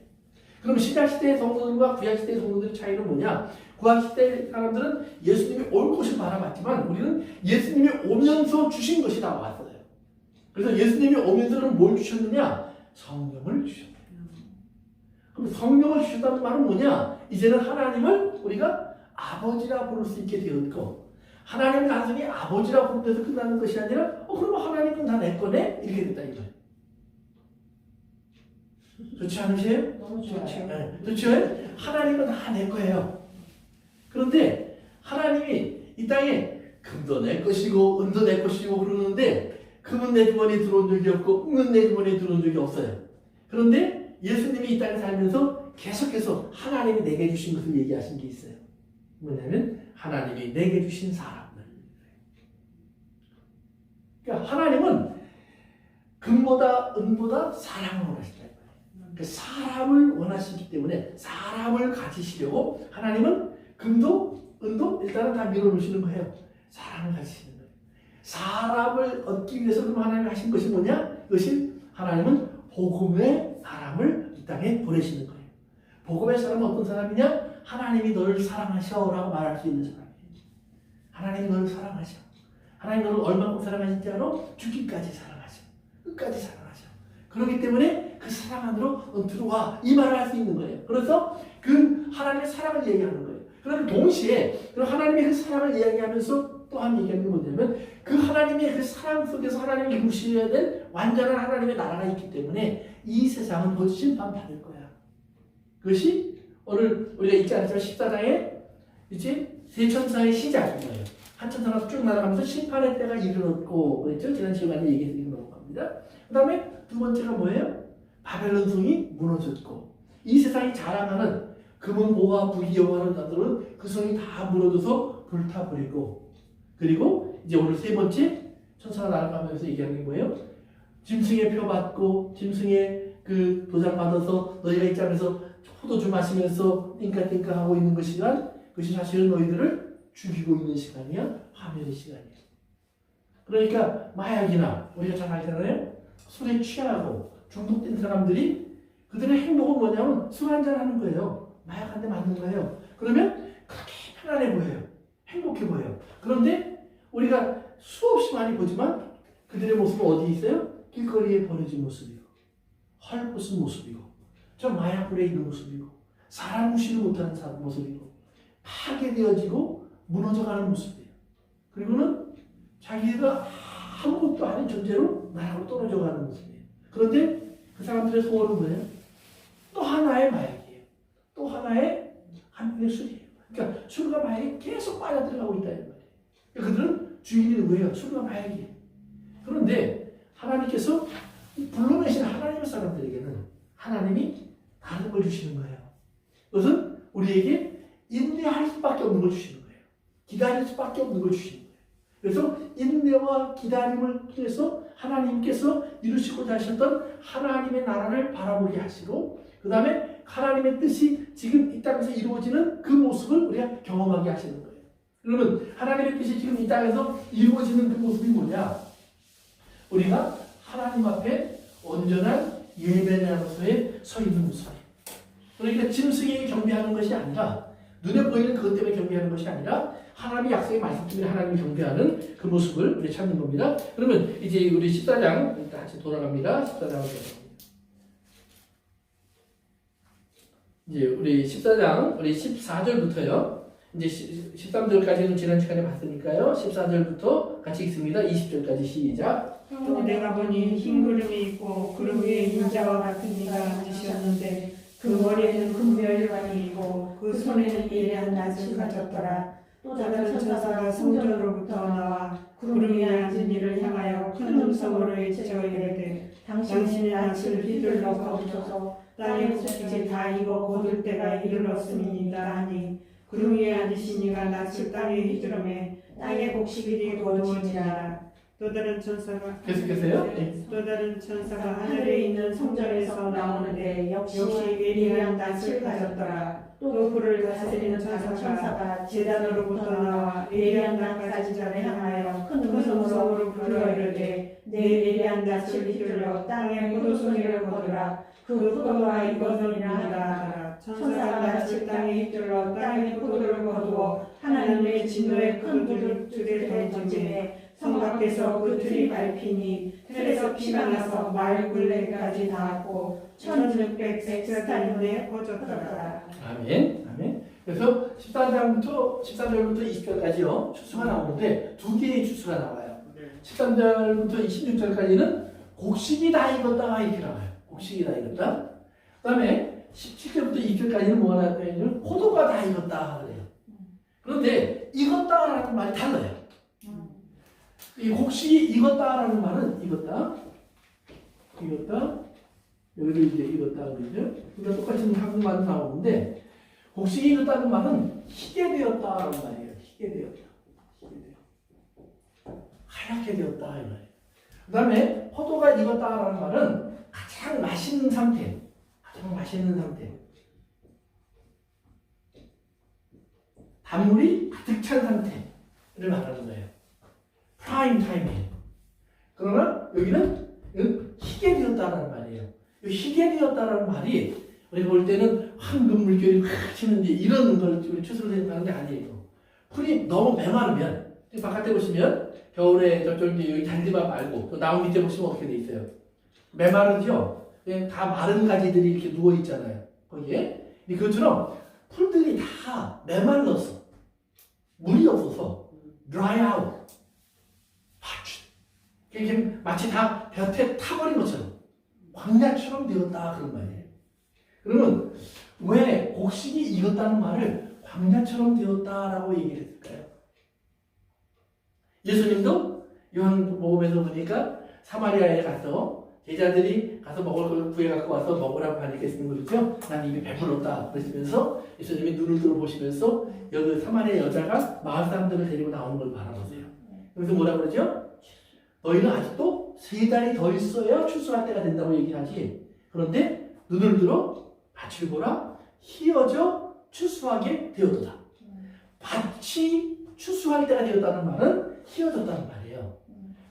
그럼 신약시대의 성도들과 구약시대의 성도들의 차이는 뭐냐? 구약시대 사람들은 예수님이 올 것을 바라봤지만 우리는 예수님이 오면서 주신 것이 다 왔어요. 그래서 예수님이 오면서는 뭘 주셨느냐? 성령을 주셨어요. 그럼 성령을 주셨다는 말은 뭐냐? 이제는 하나님을 우리가 아버지라 부를 수 있게 되었고 하나님 단순히 아버지라 부르면서 끝나는 것이 아니라 그럼 하나님은 다 내 거네? 이렇게 됐다 이거예요. 좋지 않으세요? 너무 좋아요. 네, 그렇죠? 하나님은 다 내 거예요. 그런데 하나님이 이 땅에 금도 내 것이고 은도 내 것이고 그러는데 금은 내 주머니에 들어온 적이 없고 은은 내 주머니에 들어온 적이 없어요. 그런데 예수님이 이 땅에 살면서 계속해서 하나님이 내게 주신 것을 얘기하신 게 있어요. 뭐냐면 하나님이 내게 주신 사람들. 그러니까 하나님은 금보다 은보다 사랑을 원하시다. 그 사람을 원하시기 때문에 사람을 가지시려고 하나님은 금도 은도 일단은 다 밀어놓으시는 거예요. 사람을 가지시는 거예요. 사람을 얻기 위해서 그럼 하나님이 하신 것이 뭐냐? 그것이 하나님은 복음의 사람을 이 땅에 보내시는 거예요. 복음의 사람은 어떤 사람이냐? 하나님이 너를 사랑하셔라고 말할 수 있는 사람이에요. 하나님이 너를 사랑하셔. 하나님 너를 얼마큼 사랑하신지 알아? 죽기까지 사랑하셔. 끝까지 사랑하셔. 그렇기 때문에 그 사랑 안으로 들어와 이 말을 할 수 있는 거예요. 그래서 그 하나님의 사랑을 얘기하는 거예요. 그러면 동시에 하나님의 그 사랑을 이야기하면서 또한 얘기하는 게 뭐냐면 그 하나님의 그 사랑 속에서 하나님이 이루셔야 될 완전한 하나님의 나라가 있기 때문에 이 세상은 곧 심판받을 거야. 그것이 오늘 우리가 읽지 않았지만 14장에 이제 세 천사의 시작인 거예요. 한 천사가 쭉 날아가면서 심판의 때가 이르렀고 그랬죠? 지난 시간에 얘기해서 넘어갑니다. 그 다음에 두 번째가 뭐예요? 바벨론 성이 무너졌고 이 세상이 자랑하는 금은 모와 부귀 영화를 나들은 그 성이 다 무너져서 불타버리고 그리고 이제 오늘 세 번째 천사가 날아가면서 얘기하는 게 뭐예요? 짐승의 표 받고 짐승의 그 도장 받아서 너희가 이 땅에서 포도주 마시면서 띵까띵까 하고 있는 것이란 그것이 사실은 너희들을 죽이고 있는 시간이야. 화면의 시간이야. 그러니까 마약이나 우리가 잘 알잖아요. 술에 취하고 중독된 사람들이 그들의 행복은 뭐냐면 술 한잔 하는 거예요. 마약 한 대 맞는 거예요. 그러면 그렇게 편안해 보여요. 행복해 보여요. 그런데 우리가 수없이 많이 보지만 그들의 모습은 어디 있어요? 길거리에 버려진 모습이고 헐벗은 모습이고 저 마약불에 있는 모습이고 사람 무시를 못하는 모습이고 파괴되어지고 무너져가는 모습이에요. 그리고는 자기가 아무것도 아닌 존재로 나라고 떨어져가는 모습이에요. 그런데 그 사람들의 소원은 뭐예요? 또 하나의 마약이에요. 또 하나의 한국의 술이에요. 그러니까 술과 마약이 계속 빠져들어가고 있다는 말이에요. 그러니까 그들은 주인이 누구예요? 술과 마약이에요. 그런데 하나님께서 불러내신 하나님의 사람들에게는 하나님이 다른 걸 주시는 거예요. 그것은 우리에게 인내할 수밖에 없는 걸 주시는 거예요. 기다릴 수밖에 없는 걸 주시는 거예요. 그래서 인내와 기다림을 통해서 하나님께서 이루시고자 하셨던 하나님의 나라를 바라보게 하시고 그 다음에 하나님의 뜻이 지금 이 땅에서 이루어지는 그 모습을 우리가 경험하게 하시는 거예요. 그러면 하나님의 뜻이 지금 이 땅에서 이루어지는 그 모습이 뭐냐? 우리가 하나님 앞에 온전한 예배자로서의 서 있는 모습이에요. 그러니까 짐승에게 경배하는 것이 아니라, 눈에 보이는 그것 때문에 경배하는 것이 아니라 하나님의 약속의 말씀 때문에 하나님을 경배하는 그 모습을 우리 찾는 겁니다. 그러면 이제 우리 14장 일단 같이 돌아갑니다. 14장을 돌아갑니다. 이제 우리 14장 우리 14절부터요. 이제 13절까지는 지난 시간에 봤으니까요. 14절부터 같이 읽습니다. 20절까지 시작. 또 내가 보니 흰 구름이 있고 구름 위에 인자와 같은 이가 앉으셨는데 그 머리에는 금멸관이 있고 그 손에는 예리한 낫을 가졌더라. 또 다른 천사가 성전으로부터 나와 구름 위에 앉은 이를 향하여 큰 음성으로 외쳐 이르되 당신의 낫을 휘둘러 거두소서. 땅의 곡식이 다 익어 거둘 때가 이르렀음이니이다 하니 구름 위에 앉으신 이가 낫을 땅에 휘두르매 땅의 곡식이 거두어지니라. 또 다른 천사가 계속해서요. 또 다른 천사가 하늘에 있는 성전에서 나오는데 역시 예리한 낫을 가졌더라. 또 그를 다스리는 천사가 제단으로부터 나와 예리한 낫까지 전에 향하여 큰 음성으로 불러 이르되 내 예리한 낫을 휘둘러 땅에 포도송이를 거두라. 그 포도가 익었느니라. 천사가 낫을 땅에 휘둘러 땅에 포도를 거두어 하나님의 진노의 큰 들에 던지매 성 밖에서 그 틀이 밟히니 틀에서 피가 나서 마을 굴레까지 닿았고 1600스타인에 퍼졌더라. 아멘. 아멘. 그래서 14절부터 20절까지요. 추수가 나오는데 두 개의 추수가 나와요. 13절부터 26절까지는 곡식이 다 익었다 이렇게 나와요. 곡식이 다 익었다. 그 다음에 17절부터 2절까지는 뭐가 나와요? 포도가 다 익었다 그래요. 그런데 익었다라는 말이 달라요. 이 곡식이 익었다라는 말은 익었다, 여기도 이제 익었다 그러죠. 그러니까 똑같은 한국말도 나오는데 곡식이 익었다는 말은 희게 되었다라는 말이에요. 희게 되었다, 하얗게 되었다 이 말이에요. 그 다음에 포도가 익었다라는 말은 가장 맛있는 상태, 단물이 가득 찬 상태를 말하는 거예요. 프라임 타임이에요. 그러나 여기는 희게 되었다라는 말이에요. 이 희게 되었다라는 말이 우리 볼 때는 황금 물결이 확 치는지 이런 걸 우리 추수를 생각하는 게 아니에요. 풀이 너무 메마르면 바깥에 보시면 겨울에 저쪽 이제 여기 잔디밭 말고 또 나무 밑에 보시면 어떻게 돼 있어요? 메마르죠. 그냥 다 마른 가지들이 이렇게 누워 있잖아요. 거기에. 근데 그것처럼 풀들이 다 메말랐어. 물이 없어서 dry out. 이게 마치 다 볕에 타버린 것처럼 광야처럼 되었다 그런 말이에요. 그러면 왜 곡식이 익었다는 말을 광야처럼 되었다라고 얘기를 했을까요? 예수님도 요한복음에서 보니까 사마리아에 가서 제자들이 가서 먹을 걸 구해 갖고 와서 먹으라고 하니까 예수님 그렇죠? 난 이미 배불렀다 그러시면서 예수님이 눈을 들어보시면서 여기 사마리아 여자가 마을 사람들을 데리고 나오는 걸 바라보세요. 그래서 뭐라 그러죠? 너희는 아직도 3달이 더 있어야 추수할 때가 된다고 얘기하지. 그런데 눈을 들어 밭을 보라 희어져 추수하게 되었도다. 밭이 추수할 때가 되었다는 말은 희어졌다는 말이에요.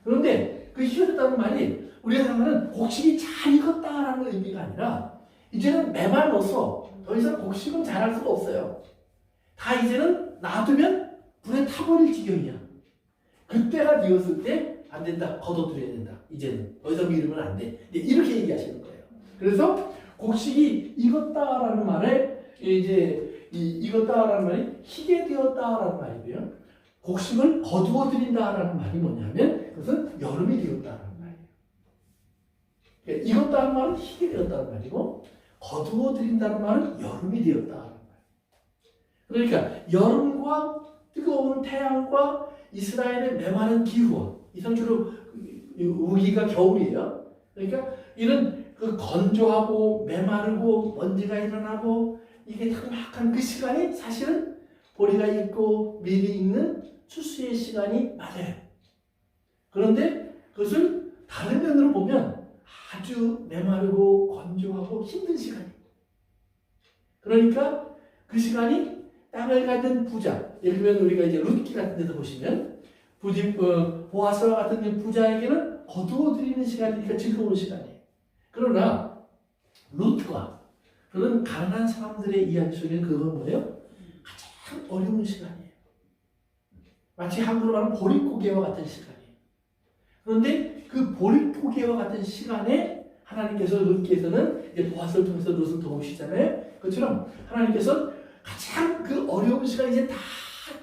그런데 그 희어졌다는 말이 우리가 생각하는 곡식이 잘 익었다라는 의미가 아니라 이제는 메말라서 더 이상 곡식은 자랄 수가 없어요. 다 이제는 놔두면 불에 타버릴 지경이야. 그때가 되었을 때 안 된다. 걷어들여야 된다. 이제는 더 이상 미루면 안 돼. 이렇게 얘기하시는 거예요. 그래서 곡식이 익었다라는 말에 이제 익었다라는 말이 희게 되었다라는 말이고요. 곡식을 거두어들인다라는 말이 뭐냐면 그것은 여름이 되었다라는 말이에요. 익었다는 말은 희게 되었다는 말이고 거두어들인다는 말은 여름이 되었다라는 말이에요. 그러니까 여름과 뜨거운 태양과 이스라엘의 메마른 기후와 이선 주로 우기가 겨울이에요. 그러니까 이런 그 건조하고 메마르고 먼지가 일어나고 이게 삭막한 그 시간이 사실은 보리가 익고 밀이 익는 추수의 시간이 맞아요. 그런데 그것을 다른 면으로 보면 아주 메마르고 건조하고 힘든 시간이에요. 그러니까 그 시간이 땅을 가진 부자, 예를 들면 우리가 이제 룻기 같은 데서 보시면 보아스와 같은 부자에게는 거두어드리는 시간이니까 즐거운 시간이에요. 그러나 룻과 그런 가난한 사람들의 이야기 속에는 그건 뭐예요? 가장 어려운 시간이에요. 마치 한국으로 말하면 보릿고개와 같은 시간이에요. 그런데 그 보릿고개와 같은 시간에 하나님께서 룻기에서는 이제 보아스를 통해서 룻을 도우시잖아요. 그처럼 하나님께서 가장 그 어려운 시간 이제 다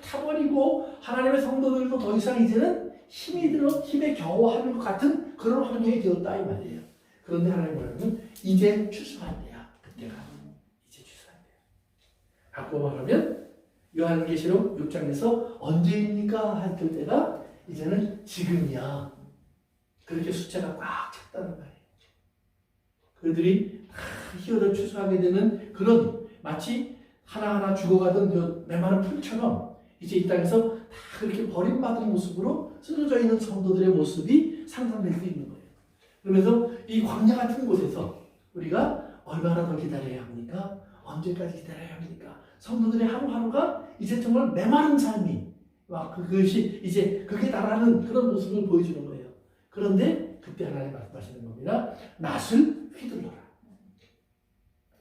타버리고 하나님의 성도들도 더 이상 이제는 힘에 겨워하는 것 같은 그런 환경이 되었다 이 말이에요. 그런데 하나님 말하면 이제 추수한대야. 그때가 이제 추수한대야. 바꿔 말하면 요한계시록 6장에서 언제입니까? 할 때가 이제는 지금이야. 그렇게 숫자가 꽉 찼다는 말이에요. 그들이 희어를 추수하게 되는 그런 마치 하나하나 죽어가던 메마른 풀처럼 이제 이 땅에서 다 그렇게 버림받은 모습으로 쓰러져 있는 성도들의 모습이 상상될 수 있는 거예요. 그러면서 이 광야 같은 곳에서 우리가 얼마나 더 기다려야 합니까? 언제까지 기다려야 합니까? 성도들의 하루하루가 이제 정말 메마른 삶이 그것이 이제 극에 달하는 그런 모습을 보여주는 거예요. 그런데 그때 하나님 말씀하시는 겁니다. 낫을 휘둘러라.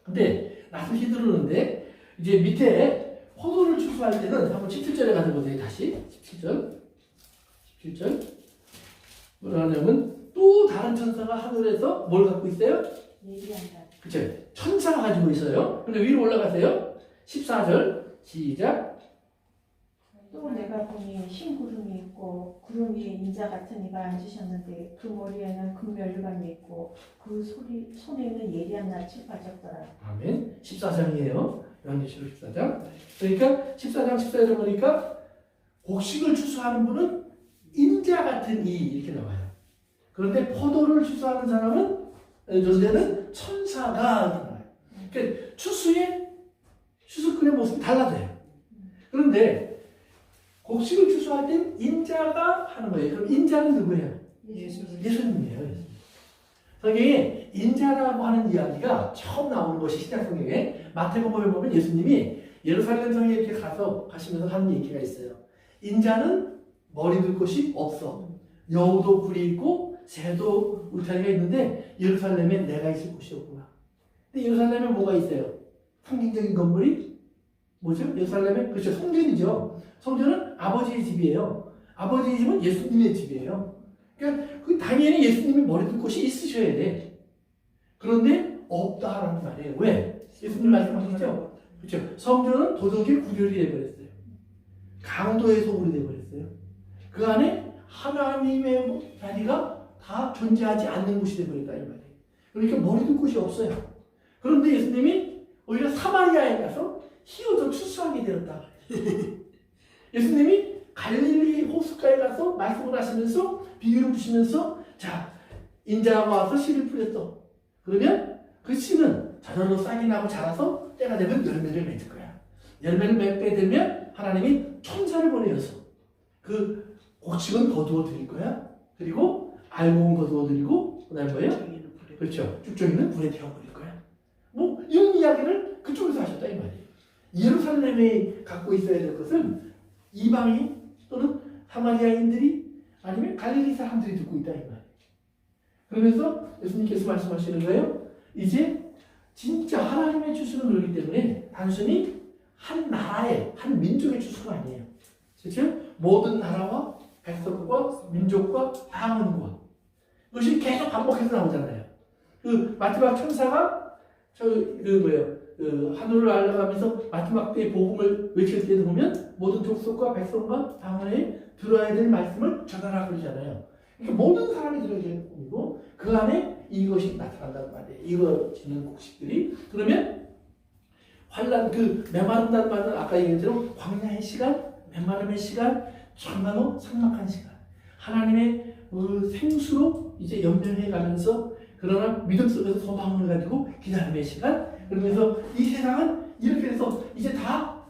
근데 낫을 휘두르는데 이제 밑에 포도를 추수할 때는 한번 17절에 가서 보세요. 다시 17절 뭐라 하냐면 또 다른 천사가 하늘에서 뭘 갖고 있어요? 예리한다. 그쵸? 천사가 가지고 있어요. 근데 위로 올라가세요. 14절 시작. 또 내가 보니 흰 구름이 있고 구름 위에 인자 같은 이가 앉으셨는데 그 머리에는 금면류관이 있고 그 손에는 예리한 낯이 빠졌더라. 아멘. 14장이에요. 요한계시록 14장. 그러니까 14장 14절 보니까 곡식을 추수하는 분은 인자 같은 이 이렇게 나와요. 그런데 포도를 추수하는 사람은 존재는 천사가 이렇게 나와요. 그러니까 추수꾼의 모습이 달라져요. 그런데 곡식을 추수할 땐 인자가 하는 거예요. 그럼 인자는 누구예요? 예수님이에요. 성경에 인자라고 하는 이야기가 처음 나오는 것이 신약 성경에 마태복음에 보면 예수님이 예루살렘 성에 이렇게 가시면서 하는 얘기가 있어요. 인자는 머리 둘 곳이 없어. 여우도 굴이 있고 새도 울타리가 있는데 예루살렘에 내가 있을 곳이 없구나. 근데 예루살렘에 뭐가 있어요? 상징적인 건물이 뭐죠? 예루살렘에 그렇죠. 성전이죠. 성전은 아버지의 집이에요. 아버지의 집은 예수님의 집이에요. 그러니까 그 당연히 예수님이 머리 둘 곳이 있으셔야 돼. 그런데 없다라는 말이에요. 왜? 예수님 말씀하시죠? 그렇죠. 성전은 도덕의 구별이 되어버렸어요. 강도의 소굴이 되어버렸어요. 그 안에 하나님의 자리가 다 존재하지 않는 곳이 되어버렸다 이 말이에요. 그러니까 머리 둘 곳이 없어요. 그런데 예수님이 오히려 사마리아에 가서 희어도 추수하게 되었다. 예수님이 갈릴리 호숫가에 가서 말씀을 하시면서 비유를 주시면서 자 인자가 와서 씨를 뿌렸어. 그러면 그 씨는 저절로 싹이 나고 자라서 때가 되면 열매를 맺을 거야. 열매를 맺게 되면 하나님이 천사를 보내어서 그 곡식은 거두어 드릴 거야. 그리고 알곡은 거두어 드리고 그다음에 뭐예요? 그렇죠. 쭉정이는 불에 태워버릴 거야. 뭐 이런 이야기를 그쪽에서 하셨다 이 말이에요. 예루살렘에 갖고 있어야 될 것은 이방인 또는 사마리아인들이 아니면 갈릴리 사람들이 듣고 있다 이 말이에요. 그러면서 예수님께서 말씀하시는 거예요. 이제 진짜 하나님의 추수는 그렇기 때문에 단순히 한 나라의 한 민족의 추수가 아니에요. 그렇죠? 모든 나라와 백성과 민족과 방언과 그것이 계속 반복해서 나오잖아요. 그 마지막 천사가 하늘을 날아가면서 마지막 때의 복음을 외칠 때도 보면 모든 족속과 백성과 방언에 들어야 될 말씀을 전하라고 그러잖아요. 그러니까 모든 사람이 들어야 되는 복음이고 그 안에 이것이 나타난단 말이에요. 이루어지는 곡식들이. 그러면 환란 그 메마른다는 말은 아까 얘기했던 광야의 시간, 메마름의 시간, 참나로 삭막한 시간. 하나님의 생수로 이제 연명해가면서 그러나 믿음 속에서 소망을 가지고 기다림의 시간. 그러면서 이 세상은 이렇게 해서 이제 다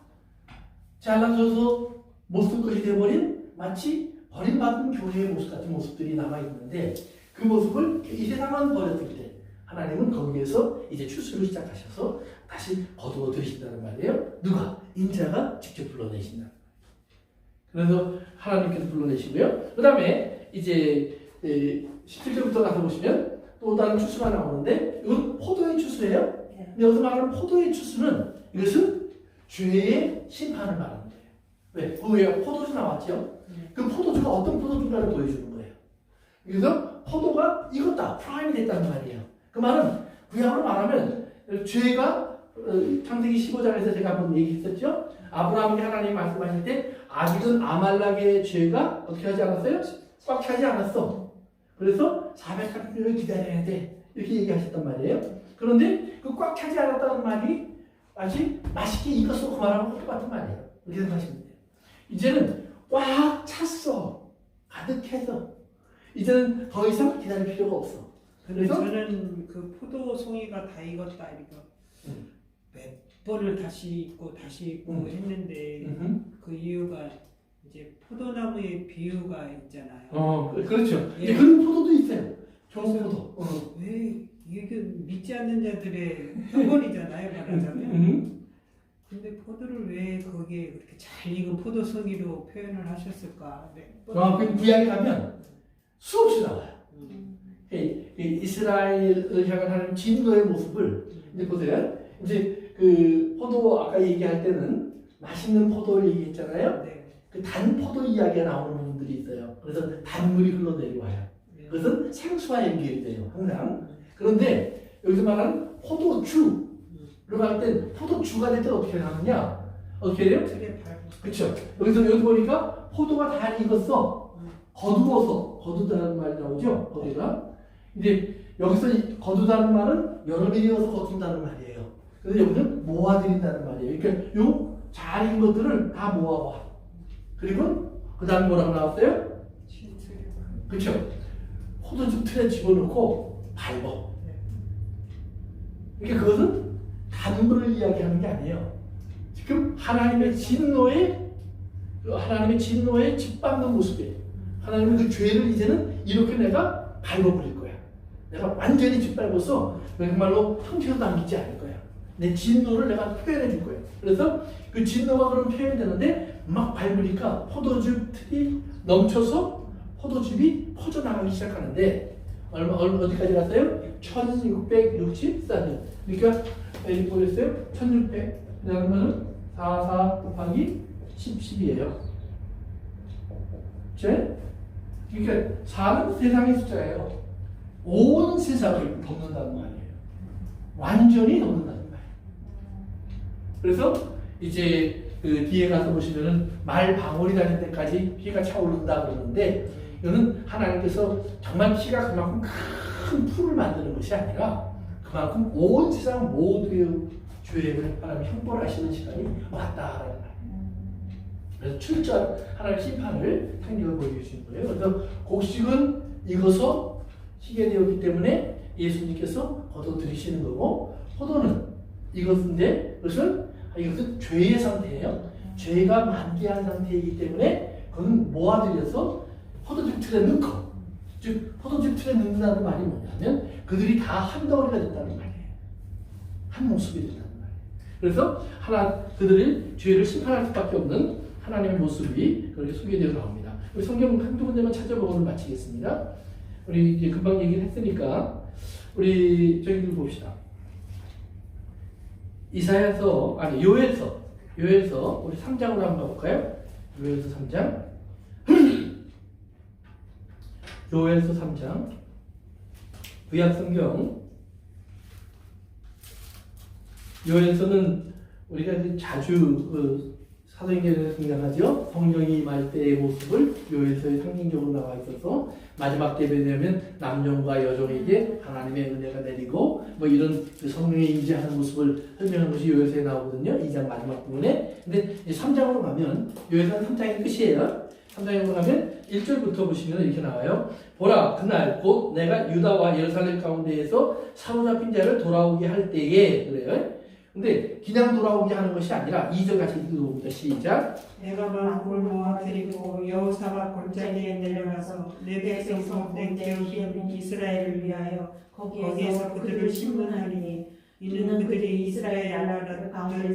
잘라져서 못 쓸 것이 되어버린 마치 버림받은 교회의 모습 같은 모습들이 남아있는데 그 모습을 이 세상은 버렸을 때 하나님은 거기에서 이제 추수를 시작하셔서 다시 거두어 들이신다는 말이에요. 누가? 인자가 직접 불러내신다. 그래서 하나님께서 불러내시고요. 그 다음에 이제 17절부터 가서 보시면 또 다른 추수가 나오는데 이건 포도의 추수예요. 근데 여기서 말하는 포도의 추수는 이것은 죄의 심판을 말하는 거예요. 왜? 왜? 포도주 나왔죠? 그 포도주가 어떤 포도주인가를 보여주는 거예요. 그래서 포도가 익었다, 프라임이 됐다는 말이에요. 그 말은 구약으로 말하면 죄가 창세기 15장에서 제가 한번 얘기했었죠. 아브라함에게 하나님이 말씀하실 때 아직은 아말렉의 죄가 어떻게 하지 않았어요? 꽉 차지 않았어. 그래서 430년을 기다려야 돼. 이렇게 얘기하셨단 말이에요. 그런데 그 꽉 차지 않았다는 말이 아직 맛있게 익었어. 그 말하고 똑같은 말이에요. 이렇게 생각하시면 돼요. 이제는 꽉 찼어. 가득해서. 이제는 더 이상 기다릴 필요가 없어. 그래서 저는 그 포도송이가 다 익었다 이렇게 몇 번을 다시 익고 했는데 그 이유가 이제 포도나무의 비유가 있잖아요. 그렇죠. 예. 이제 그런 포도도 있어요. 좋은 포도. 왜 이게 믿지 않는 자들의 형벌이잖아요, 말하자면. 근데 포도를 왜 거기에 그렇게 잘 익은 포도송이로 표현을 하셨을까? 그 구약에 가면 수없이 나와요. 이스라엘을 향한 하나님 진노의 모습을 이제 보세요. 이제 그 포도 아까 얘기할 때는 맛있는 포도를 얘기했잖아요. 네. 그 단 포도 이야기가 나오는 부분들이 있어요. 그래서 단물이 흘러내려와요. 그것은 생수와 연결돼요, 항상. 그런데 여기서 말하는 포도주로 할 때 포도주가 될 때 어떻게 하느냐? 어떻게 돼요? 그렇죠. 여기 보니까 포도가 다 익었어. 거두다는 말이 나오죠. 거두다. 근데 여기서 거두다는 말은 여러 명이어서 거둔다는 말이에요. 그래서 여기는 모아들인다는 말이에요. 그러니까 요 잘 익은 것들을 다 모아와. 그리고 그 다음에 뭐라고 나왔어요? 그렇죠. 포도주 틀에 집어넣고 밟어. 그러니까 그것은 단물을 이야기하는 게 아니에요. 지금 하나님의 진노에 짓밟는 모습이에요. 하나님은 그 죄를 이제는 이렇게 내가 밟아버릴 거야. 내가 완전히 짓밟아서 정말로 형체도 남기지 않을 거야. 내 진노를 내가 표현해 줄 거야. 그래서 그 진노가 그런 표현이 되는데 막 밟으니까 포도주 틀이 넘쳐서 포도즙이 퍼져나가기 시작하는데 어디까지 갔어요? 1664년. 그러니까 여기 보였어요? 1600. 그 다음은 44 곱하기 10이에요. 그러니까 4는 세상의 숫자예요. 온 세상을 덮는다는 말이에요. 완전히 덮는다는 말이에요. 그래서 이제 그 뒤에 가서 보시면은 말 방울이 다닐 때까지 피가 차오른다 그러는데 이거는 하나님께서 정말 피가 그만큼 큰 풀을 만드는 것이 아니라 그만큼 온 세상 모두의 죄를 하나님 형벌하시는 시간이 왔다라는 말이에요. 그래서 출전 하나님 심판을 생각을 보여주시는 거예요. 그래서 곡식은 익어서 희게 되었기 때문에 예수님께서 거둬들이시는 거고 포도는 익었는데 이것은 죄의 상태예요. 죄가 만개한 상태이기 때문에 그건 모아들여서 포도즙 틀에 넣고, 즉 포도즙 틀에 넣는다는 말이 뭐냐면 그들이 다 한 덩어리가 됐다는 말이에요. 한 모습이 됐다는 말이에요. 그래서 그들의 죄를 심판할 수밖에 없는 하나님의 모습이 그렇게 소개되어 나옵니다. 우리 성경 한두 군데만 찾아보고 오늘 마치겠습니다. 우리 이제 금방 얘기를 했으니까 우리 저기를 봅시다. 요엘서 우리 3장으로 한번 가볼까요? 요엘서 3장. 요엘서 3장. 구약 성경. 요엘서는 우리가 자주 사도행전에서 등장하죠. 성령이 임할 때의 모습을 요엘서에 상징적으로 나와 있어서 마지막 때 되면 남녀가 여종에게 하나님의 은혜가 내리고 뭐 이런 그 성령의 임재하는 모습을 설명하는 것이 요엘서에 나오거든요. 2장 마지막 부분에. 근데 3장으로 가면 요엘서는 3장이 끝이에요. 3장으로 가면 1절부터 보시면 이렇게 나와요. 보라, 그날 곧 내가 유다와 예루살렘 가운데에서 사로잡힌 자를 돌아오게 할 때에, 그래요. 근데 그냥 돌아오게 하는 것이 아니라 2절 같이 읽어봅니다. 시작. 내가 만국을 모아드리고 여호사밧 골짜기에 내려가서 내 백성 복된 개혁인 이스라엘을 위하여 거기에서 그들을 심문하리니 이는 그들이 이스라엘 나라를 가운데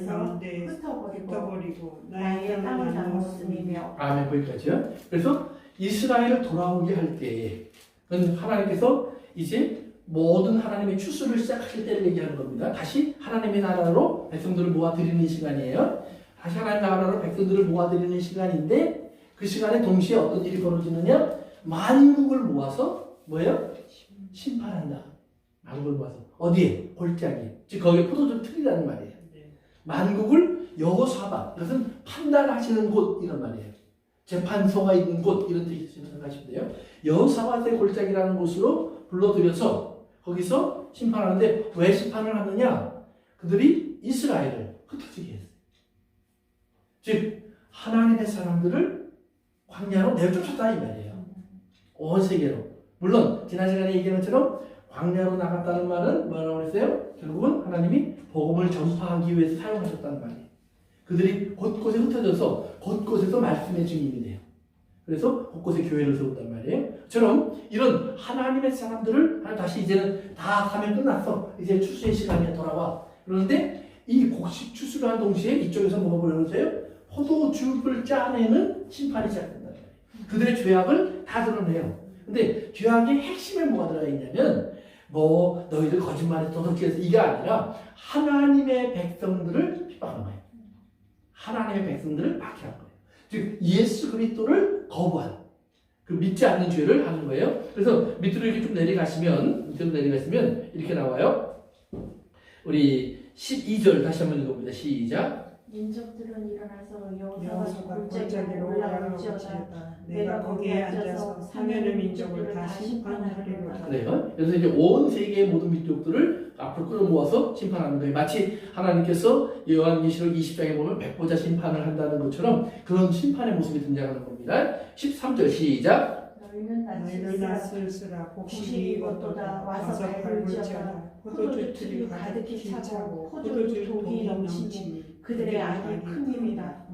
흩어버리고 흩어버리고 나의 땅을 나누었음이며. 아멘. 거기까지요. 그래서 이스라엘을 돌아오게 할 때에 하나님께서 이제 모든 하나님의 추수를 시작하실 때를 얘기하는 겁니다. 다시 하나님의 나라로 백성들을 모아드리는 시간이에요. 다시 하나님의 나라로 백성들을 모아드리는 시간인데 그 시간에 동시에 어떤 일이 벌어지느냐? 만국을 모아서 뭐예요? 심판한다. 만국을 모아서 어디에? 골짜기에. 즉 거기에 포도주 틀이라는 말이에요. 만국을 여호사밧, 이것은 판단하시는 곳 이런 말이에요. 재판소가 있는 곳 이런 뜻이라고 생각하시면 돼요. 여호사밧의 골짜기라는 곳으로 불러들여서 거기서 심판하는데 왜 심판을 하느냐? 그들이 이스라엘을 흩어지게 했어요. 즉 하나님의 사람들을 광야로 내쫓았다 이 말이에요. 온 세계로. 물론 지난 시간에 얘기한 것처럼 광야로 나갔다는 말은 뭐라고 했어요? 결국은 하나님이 복음을 전파하기 위해서 사용하셨다는 말이에요. 그들이 곳곳에 흩어져서 곳곳에서 말씀의 증인이 돼요. 그래서 곳곳에 교회를 세웠단 말이에요. 저처럼 이런 하나님의 사람들을 다시 이제는 다 하면 끝났어. 이제 추수의 시간이 돌아와. 그런데 이 곡식 추수를 한 동시에 이쪽에서 뭐가 보여주세요? 포도즙을 짜내는 심판이 시작된다. 그들의 죄악을 다 드러내요. 근데 죄악의 핵심에 뭐가 들어가 있냐면 뭐 너희들 거짓말에 도덕질해서 이게 아니라 하나님의 백성들을 핍박한 거예요. 하나님의 백성들을 박해한 거예요. 즉 예수 그리스도를 거부한 그 믿지 않는 죄를 하는 거예요. 그래서 밑으로 이렇게 좀 내려가시면 이렇게 나와요. 우리 12절 다시 한번 읽어봅니다. 시작. 민족들은 일어나서 여호사밧 골짜기로 올라올지어다. 내가 거기에 앉아서 사면의 민족을 다 심판하리로다. 그래요. 그래서 이제 온 세계의 모든 민족들을 앞으로 끌어모아서 심판하는 거예요. 마치 하나님께서 요한계시록 20장에 보면 백보자 심판을 한다는 것처럼 그런 심판의 모습이 등장하는 겁니다. 13절 시작. 너희는 낯설으라 곡식이 익었도다 와서 밟을지어다 포도주 틀이 가득히 차고 포도주 독이 넘치니 그들의 악이 큽니다.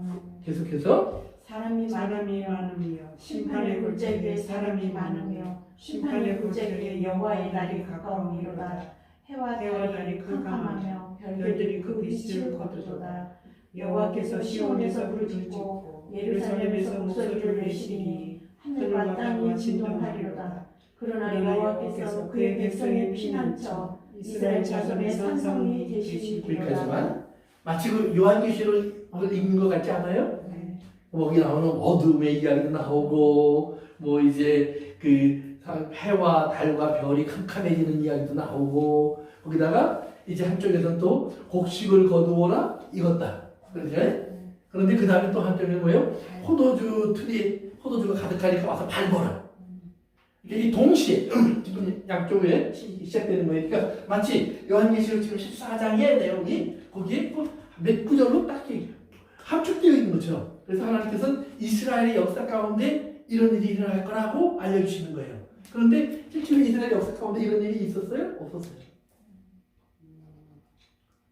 계속해서 사람이 많으며 심판의 골짜기에 사람이 많으며 심판의 골짜기에 여호와의 날이 가까우니로다. 해와 달이 캄캄하며 별들이 그 빛을 거두도다. 여호와께서 시온에서 부르짖고 예루살렘에서 목소리를 내시리니 하늘과 땅이 진동하리로다. 그러나 여호와께서 그의 백성의 피난처 이스라엘 자손의 산성이 되시리로다. 여기까지만 마치 그 요한계시록을 읽는 것 같지 않아요? 네. 거기 나오는 어둠의 이야기도 나오고 뭐 이제 그 해와 달과 별이 캄캄해지는 이야기도 나오고 거기다가 이제 한쪽에서는 또 곡식을 거두어라 익었다. 그렇죠? 그런데 그 다음에 또 한쪽에는 뭐예요? 포도주 틀이 포도주가 가득하니까 와서 밟아라. 이게 동시에 지금 양쪽에 시작되는 거예요. 그러니까 마치 요한계시록 지금 14장의 내용이 거기에 몇 구절로 딱 함축되어 있는 것처럼. 그래서 하나님께서는 이스라엘의 역사 가운데 이런 일이 일어날 거라고 알려주시는 거예요. 그런데 실제로 이스라엘 역사 가운데 이런 일이 있었어요? 없었어요.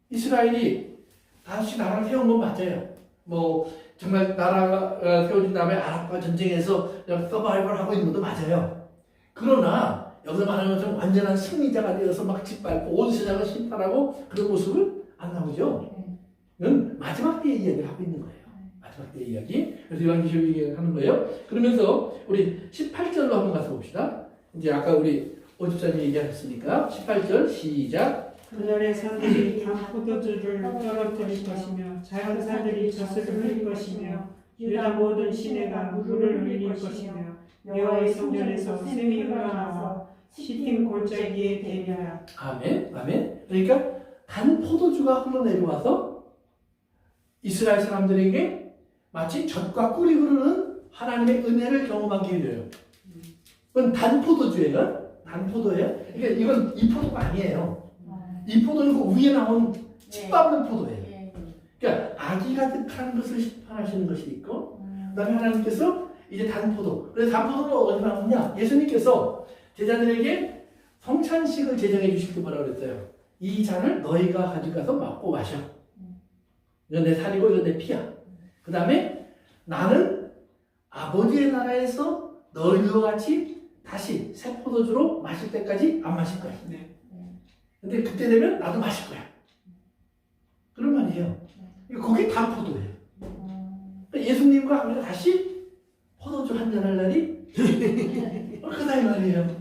이스라엘이 다시 나라를 세운 건 맞아요. 뭐 정말 나라가 세워진 다음에 아랍과 전쟁에서 서바이벌 하고 있는 것도 맞아요. 그러나 여기서 말하는 것처럼 완전한 승리자가 되어서 막 짓밟고 온 세상을 심판하고 그런 모습은 안 나오죠. 이건 마지막 때의 이야기를 하고 있는 거예요. 마지막 때의 이야기. 그래서 요한계시록 얘기하는 거예요. 그러면서 우리 18절로 한번 가서 봅시다. 이제 아까 우리 오집사님 얘기하셨으니까 18절 시작. 그날의 산들이 단 포도주를 떨어뜨릴 것이며 작은 산들이 젖을 흘릴 것이며 유다 모든 시내가 물을 흘릴 것이며 여호와의 성전에서 샘이 흘러나와서 시팀 골짜기에 대리하라. 아멘. 아멘. 그러니까 단 포도주가 흘러내려와서 이스라엘 사람들에게 마치 젖과 꿀이 흐르는 하나님의 은혜를 경험하게 돼요. 이건 단 포도주예요. 단 포도예요. 그러니까 이건 이 포도가 아니에요. 이 포도는 그 위에 나온 찌밟는 포도예요. 그러니까 악이 가득한 것을 심판하시는 것이 있고, 그다음에 하나님께서 이제 단 포도. 그래서 단 포도는 어디 나오느냐? 예수님께서 제자들에게 성찬식을 제정해 주실 때 뭐라고 그랬어요? 이 잔을 너희가 가져가서 먹고 마셔. 이건 내 살이고 이건 내 피야. 그 다음에 나는 아버지의 나라에서 너희와 같이 다시 새 포도주로 마실 때까지 안 마실 거야. 근데 그때 되면 나도 마실 거야. 아니에요. 그게 다 포도예요. 예수님과 우리가 다시 포도주 한잔 할 날이 그다 이 말이에요.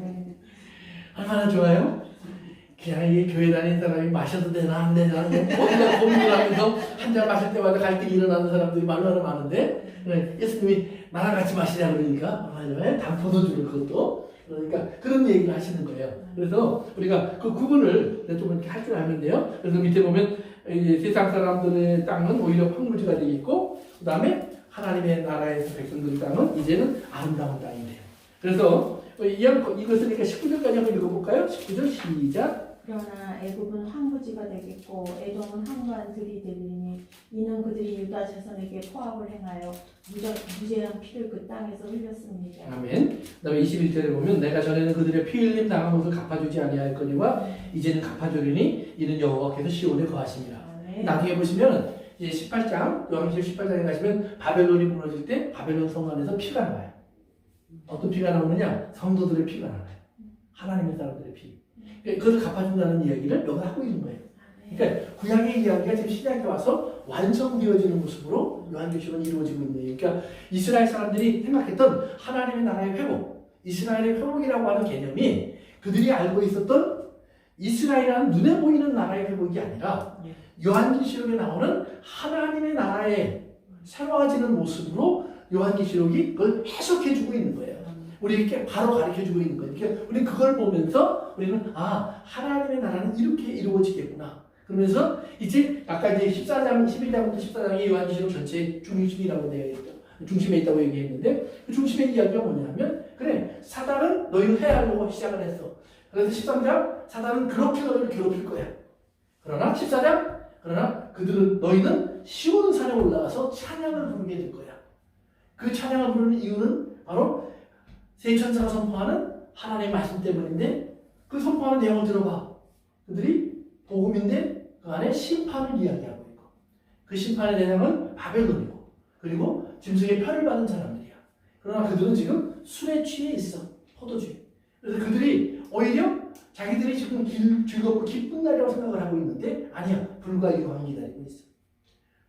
얼마나 좋아요? 그냥 이 교회 다니는 사람이 마셔도 되나 안 되나 어디가 고민을 하면서 한 잔 마실 때마다 갈등이 일어나는 사람들이 얼마나 많은데 예수님이 나랑 같이 마시자 그러니까 얼마나 단포도주를 그것도 그러니까 그런 얘기를 하시는 거예요. 그래서 우리가 그 구분을 좀 이렇게 할 줄 알면 돼요. 그래서 밑에 보면 이제 세상 사람들의 땅은 오히려 황무지가 되겠고 그 다음에 하나님의 나라에서 백성들의 땅은 이제는 아름다운 땅이 돼요. 그래서 이것으니까 19절까지 한번 읽어볼까요? 19절 시작. 그러나 애굽은 황무지가 되겠고 에돔은 황무한 들이 되리니 이는 그들이 유다 자손에게 포악을 행하여 무죄한 피를 그 땅에서 흘렸습니다. 아멘. 그 다음에 21절에 보면 내가 전에는 그들의 피 흘림 당한 것을 갚아주지 아니하였거니와 이제는 갚아주리니 이는 여호와께서 시온에 거하십니다. 나중에 보시면 이제 18장 요한계시록 18장에 가시면 바벨론이 무너질 때 바벨론 성 안에서 피가 나와요. 어떤 피가 나오느냐? 성도들의 피가 나와요. 하나님의 사람들의 피. 그것을 갚아준다는 이야기를 여기서 하고 있는 거예요. 그러니까 구약의 이야기가 지금 신약에 와서 완성되어지는 모습으로 요한계시록은 이루어지고 있는 거예요. 그러니까 이스라엘 사람들이 생각했던 하나님의 나라의 회복, 이스라엘의 회복이라고 하는 개념이 그들이 알고 있었던 이스라엘이라는 눈에 보이는 나라의 회복이 아니라 요한계시록에 나오는 하나님의 나라의 새로워지는 모습으로 요한계시록이 그걸 해석해주고 있는 거예요. 우리에게 바로 가르쳐주고 있는 거예요. 그러니까 우리는 그걸 보면서 우리는 하나님의 나라는 이렇게 이루어지겠구나. 그러면서 이제 아까 이제 14장, 11장부터 14장이 요한계시록 전체의 중심이라고 되어 있죠. 중심에 있다고 얘기했는데 그 중심의 이야기가 뭐냐면 그래 사단은 너희를 해하려고 시작을 했어. 그래서 13장 사단은 그렇게 너희를 괴롭힐 거야. 그러나 14장 그러나 너희는 시온 산에 올라가서 찬양을 부르게 될 거야. 그 찬양을 부르는 이유는 바로 세 천사가 선포하는 하나님의 말씀 때문인데 그 선포하는 내용을 들어봐. 그들이 복음인데 그 안에 심판을 이야기하고 있고 그 심판의 대상은 바벨론이고 그리고 짐승의 편을 받은 사람들이야. 그러나 그들은 지금 술에 취해 있어. 포도주에. 그래서 그들이 오히려 자기들이 지금 즐겁고 기쁜 날이라고 생각을 하고 있는데 아니야. 불과 유황이 기다리고 있어.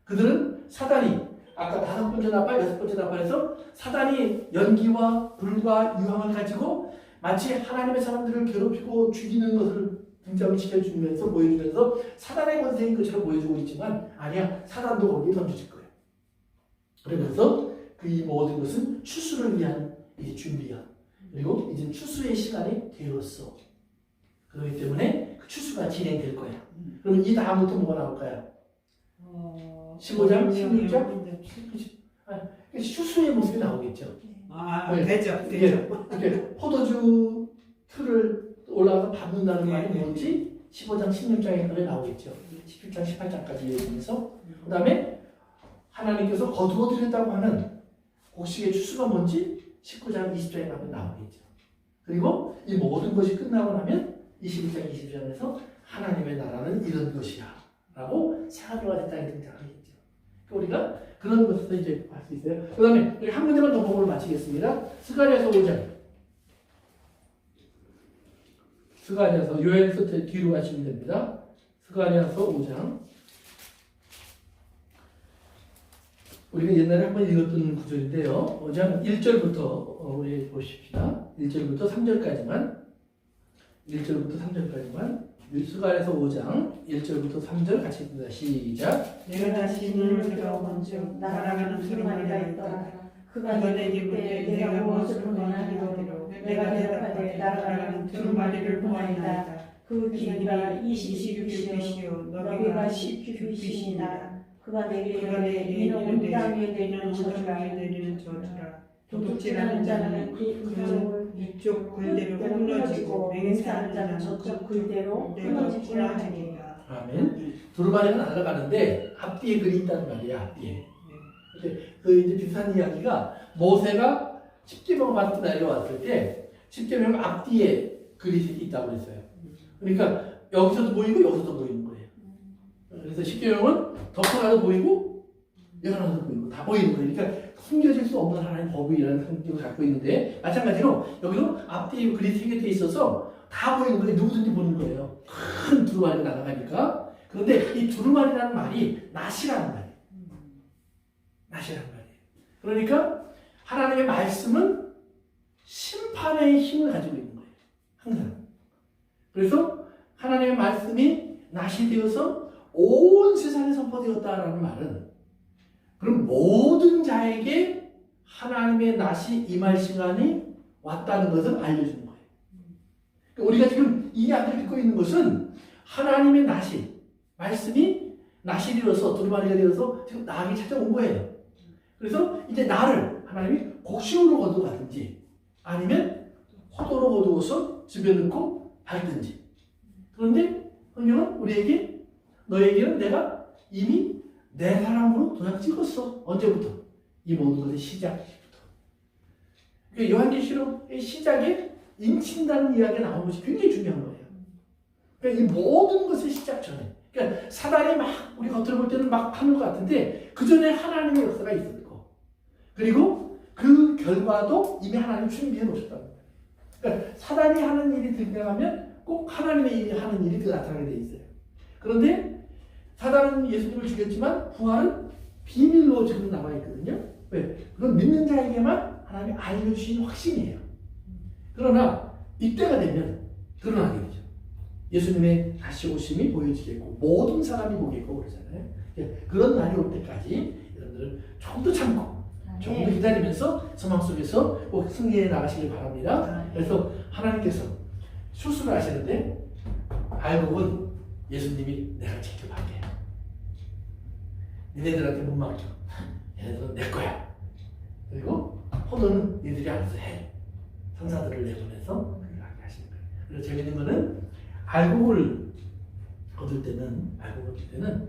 그들은 사단이 아까 5번째 나팔, 6번째 나팔에서 사단이 연기와 불과 유황을 가지고 마치 하나님의 사람들을 괴롭히고 죽이는 것을 등장을 시켜주면서 보여주면서 사단의 권세인 것처럼 보여주고 있지만 아니야. 사단도 거기에 던져질 거예요. 그러면서 그 이 모든 것은 추수를 위한 이제 준비야. 그리고 이제 추수의 시간이 되었어. 그렇기 때문에 그 추수가 진행될 거야. 그럼 이 다음부터 뭐가 나올까요? 15장, 16장? 추수의 모습이 나오겠죠. 되죠. 이렇게 포도주 틀을 올라가서 밟는다는 말이 뭔지 15장, 16장에 그게 나오겠죠. 17장, 18장까지 이어지면서 그 다음에 하나님께서 거두어 드렸다고 하는 곡식의 추수가 뭔지 19장, 20장에 가면 나오겠죠. 그리고 이 모든 것이 끝나고 나면 21장, 22장에서 하나님의 나라는 이런 것이야 라고 새하늘과 새 땅이 등장하겠죠. 우리가 그런 것을 이제 알 수 있어요. 그 다음에 우리 한 문제만 더 보고 마치겠습니다. 스가랴서 5장. 스가랴서 요엘서 뒤로 가시면 됩니다. 스가랴서 5장. 우리가 옛날에 한번 읽었던 구절인데요. 5장 1절부터 우리 보십시다. 1절부터 3절까지만. 1절부터 3절까지만. 스가랴서 5장 1절부터 3절 같이 읽습니다. 시작. 내가 다시 눈을 들어본즉 날아가는 두루마리가 있더라. 그가 내게 묻되 내가 무엇을 보내기로 내가 대답하되 날아가는 두루마리를 보나이다. 그 길이가 20규빗이요 너비가 10규빗이니라. 그가 내게 이르되 이는 온 땅 위에 내리는 저주라. 도둑질하는 자는 이쪽 글대로 끊어지고 맹세하는 자는 저쪽 글대로 끊어지리라 하니라. 아멘. 두루마리는 날아가는데 앞뒤에 글이 있다는 말이야. 앞뒤에. 그 이제 비슷한 이야기가 모세가 십계명 받고 내려왔을 때 십계명 앞뒤에 글이 있다고 했어요. 그러니까 여기서도 보이고 여기서도 보이는 거예요. 그래서 십계명은 덮어놔도 보이고 열어놔도 보이고 다 보이는 거예요. 그러니까 숨겨질 수 없는 하나님의 법이라는 성격을 갖고 있는데 마찬가지로 여기도 앞뒤에 글이 새겨져 있어서 다 보이는 거예요. 누구든지 보는 거예요. 큰 두루마리가 날아가니까 그런데 이 두루마리라는 말이 낫이라는 말이에요. 낫이라는 말이에요. 그러니까 하나님의 말씀은 심판의 힘을 가지고 있는 거예요. 항상. 그래서 하나님의 말씀이 낫이 되어서 온 세상에 선포되었다라는 말은 그럼 모든 자에게 하나님의 낫이 임할 시간이 왔다는 것을 알려주는 거예요. 그러니까 우리가 지금 이 약을 읽고 있는 것은 하나님의 낫이 말씀이 낫이 되어서 두루마리가 되어서 지금 나에게 찾아온 거예요. 그래서 이제 나를 하나님이 곡식으로 거두가든지 아니면 포도로 거두어서 집에 넣고 밟든지. 그런데 성경은 우리에게 너에게는 내가 이미 내 사랑으로 도장 찍었어. 언제부터? 이 모든 것의 시작부터. 그러니까 요한계시록의 시작에 인친다는 이야기가 나온 것이 굉장히 중요한 거예요. 그러니까 이 모든 것의 시작 전에. 그러니까 사단이 막 우리 겉으로 볼 때는 막 하는 것 같은데 그 전에 하나님의 역사가 있었고 그리고 그 결과도 이미 하나님 준비해 놓으셨다는 거예요. 그러니까 사단이 하는 일이 등장하면 꼭 하나님의 일이 하는 일이 나타나게 돼 있어요. 그런데 사단은 예수님을 죽였지만 부활은 비밀로 지금 남아 있거든요. 왜? 그건 믿는 자에게만 하나님이 알려주신 확신이에요. 그러나 이때가 되면 드러나게 되죠. 예수님의 다시 오심이 보여지겠고 모든 사람이 보겠고 그러잖아요. 그런 날이 올 때까지 여러분들은 조금 더 참고 조금 더 기다리면서 소망 속에서 꼭 승리해 나가시길 바랍니다. 그래서 하나님께서 수술을 하시는데 알고 보면 예수님이 내가 직접 할게. 니네들한테 못 맡겨. 얘네들은 내 거야. 그리고 포도는 니들이 알아서 해. 천사들을 내보내서 그렇게 하게 하시는 거예요. 그리고 재밌는 거는 알곡을 얻을 때는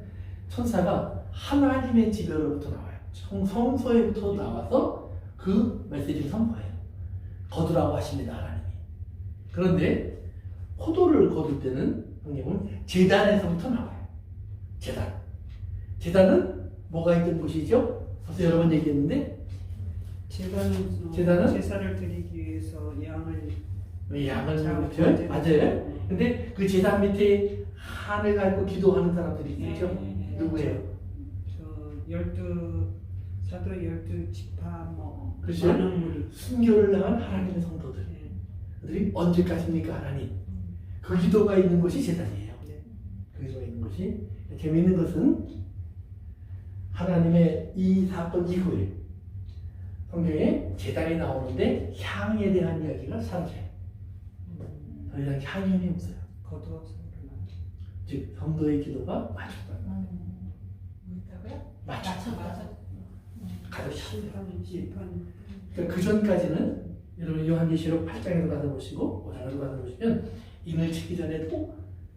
천사가 하나님의 집에로부터 나와요. 성소에부터 나와서 그 메시지를 선포해요. 거두라고 하십니다, 하나님이. 그런데 포도를 거둘 때는 성경은 제단에서부터 나와요. 제단은 뭐가 있던 곳이죠? 벌써 여러 번 얘기했는데 제단은 제사를 드리기 위해서 양을 그렇죠? 맞아요. 근데 그 제단 밑에 한을 갈고 기도하는 사람들이 있죠. 누구예요? 사도 12지파 그렇죠. 순교를 당한 하나님의 성도들. 그들이 언제까지입니까, 하나님? 그 기도가 있는 곳이 제단이에요. 그 기도가 있는 곳이. 재미있는 것은 하나님의 이 사건 이후에 성경에 제단이 나오는데 향에 대한 이야기가 사라져요. 더 이상 향이 의미 없어요. 거두어서 즉 성도의 기도가 맞췄다. 뭐였다고요? 맞춰. 가득 심판. 그러니까 그 전까지는 여러분 요한계시록 8장에도 가서 보시고 5장에도 가서 보시면 인을 치기 전에도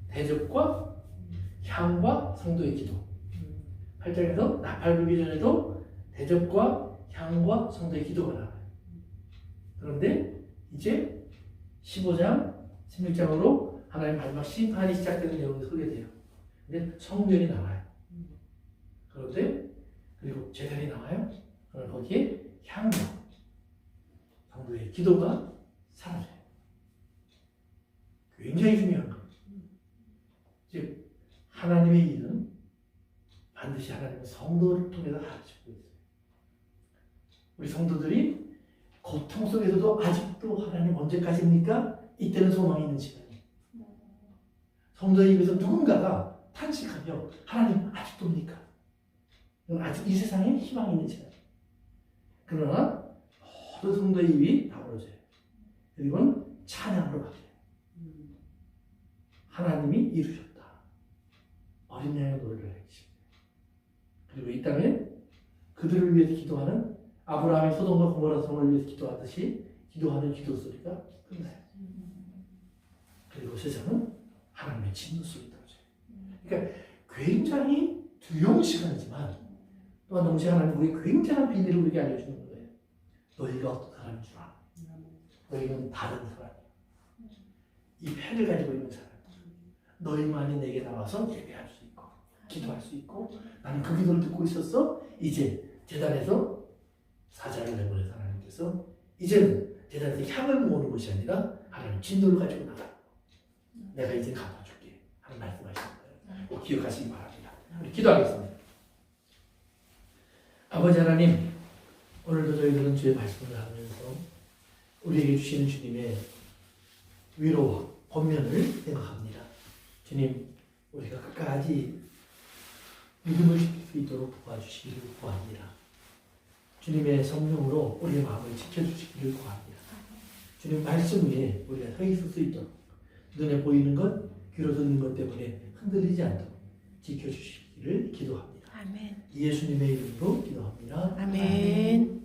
대접과 향과 성도의 기도. 8장에서 나팔 불기 전에도 대접과 향과 성도의 기도가 나와요. 그런데 이제 15장, 16장으로 하나님 마지막 심판이 시작되는 내용이 소개돼요. 근데 성전이 나와요. 그런데 그리고 제단이 나와요. 그럼 거기에 향과 성도의 기도가 사라져요. 굉장히 중요한 거예요. 즉 하나님의 일은 반드시 하나님의 성도를 통해서 가르치고 있어요. 우리 성도들이 고통 속에서도 아직도 하나님 언제까지입니까? 이때는 소망이 있는 시간이에요. 성도의 입에서 누군가가 탄식하며 하나님 아직도입니까? 아직 이 세상에 희망이 있는 시간이에요. 그러나 모든 성도의 입이 다물어져요. 그리고는 찬양으로 바뀌어요. 하나님이 이루셨다. 어린 양의 노래를 해주십니다. 그리고 이 땅에 그들을 위해서 기도하는 아브라함이 소돔과 고모라 성을 위해서 기도하듯이 기도하는 기도 소리가 끝나요. 그리고 세상은 하나님의 진노 소리 들어져요. 그러니까 굉장히 두려운 시간이지만 또한 동시에 하나님 우리 굉장한 비밀을 우리에게 알려주는 거예요. 너희가 어떤 사람인 줄 알아? 너희는 다른 사람이야. 이 패를 가지고 있는 사람. 너희만이 내게 나와서 예배할 수 있고 기도할 수 있고 나는 그 기도를 듣고 있었어. 이제 제단에서 사자를 내보내서 하나님께서 이제는 제단에서 향을 모으는 것이 아니라 하나님 진노를 가지고 나가. 내가 이제 갚아줄게 하는 말씀하시는 거예요. 꼭 기억하시기 바랍니다. 우리 기도하겠습니다. 아버지 하나님, 오늘도 저희들은 주의 말씀을 하면서 우리에게 주시는 주님의 위로와 권면을 생각합니다. 주님, 우리가 끝까지 믿음을 지킬 수 있도록 도와주시기를 구합니다. 주님의 성령으로 우리의 마음을 지켜주시기를 구합니다. 주님 말씀 위에 우리가 서 있을 수 있도록 눈에 보이는 것, 귀로 듣는 것 때문에 흔들리지 않도록 지켜주시기를 기도합니다. 아멘. 예수님의 이름으로 기도합니다. 아멘.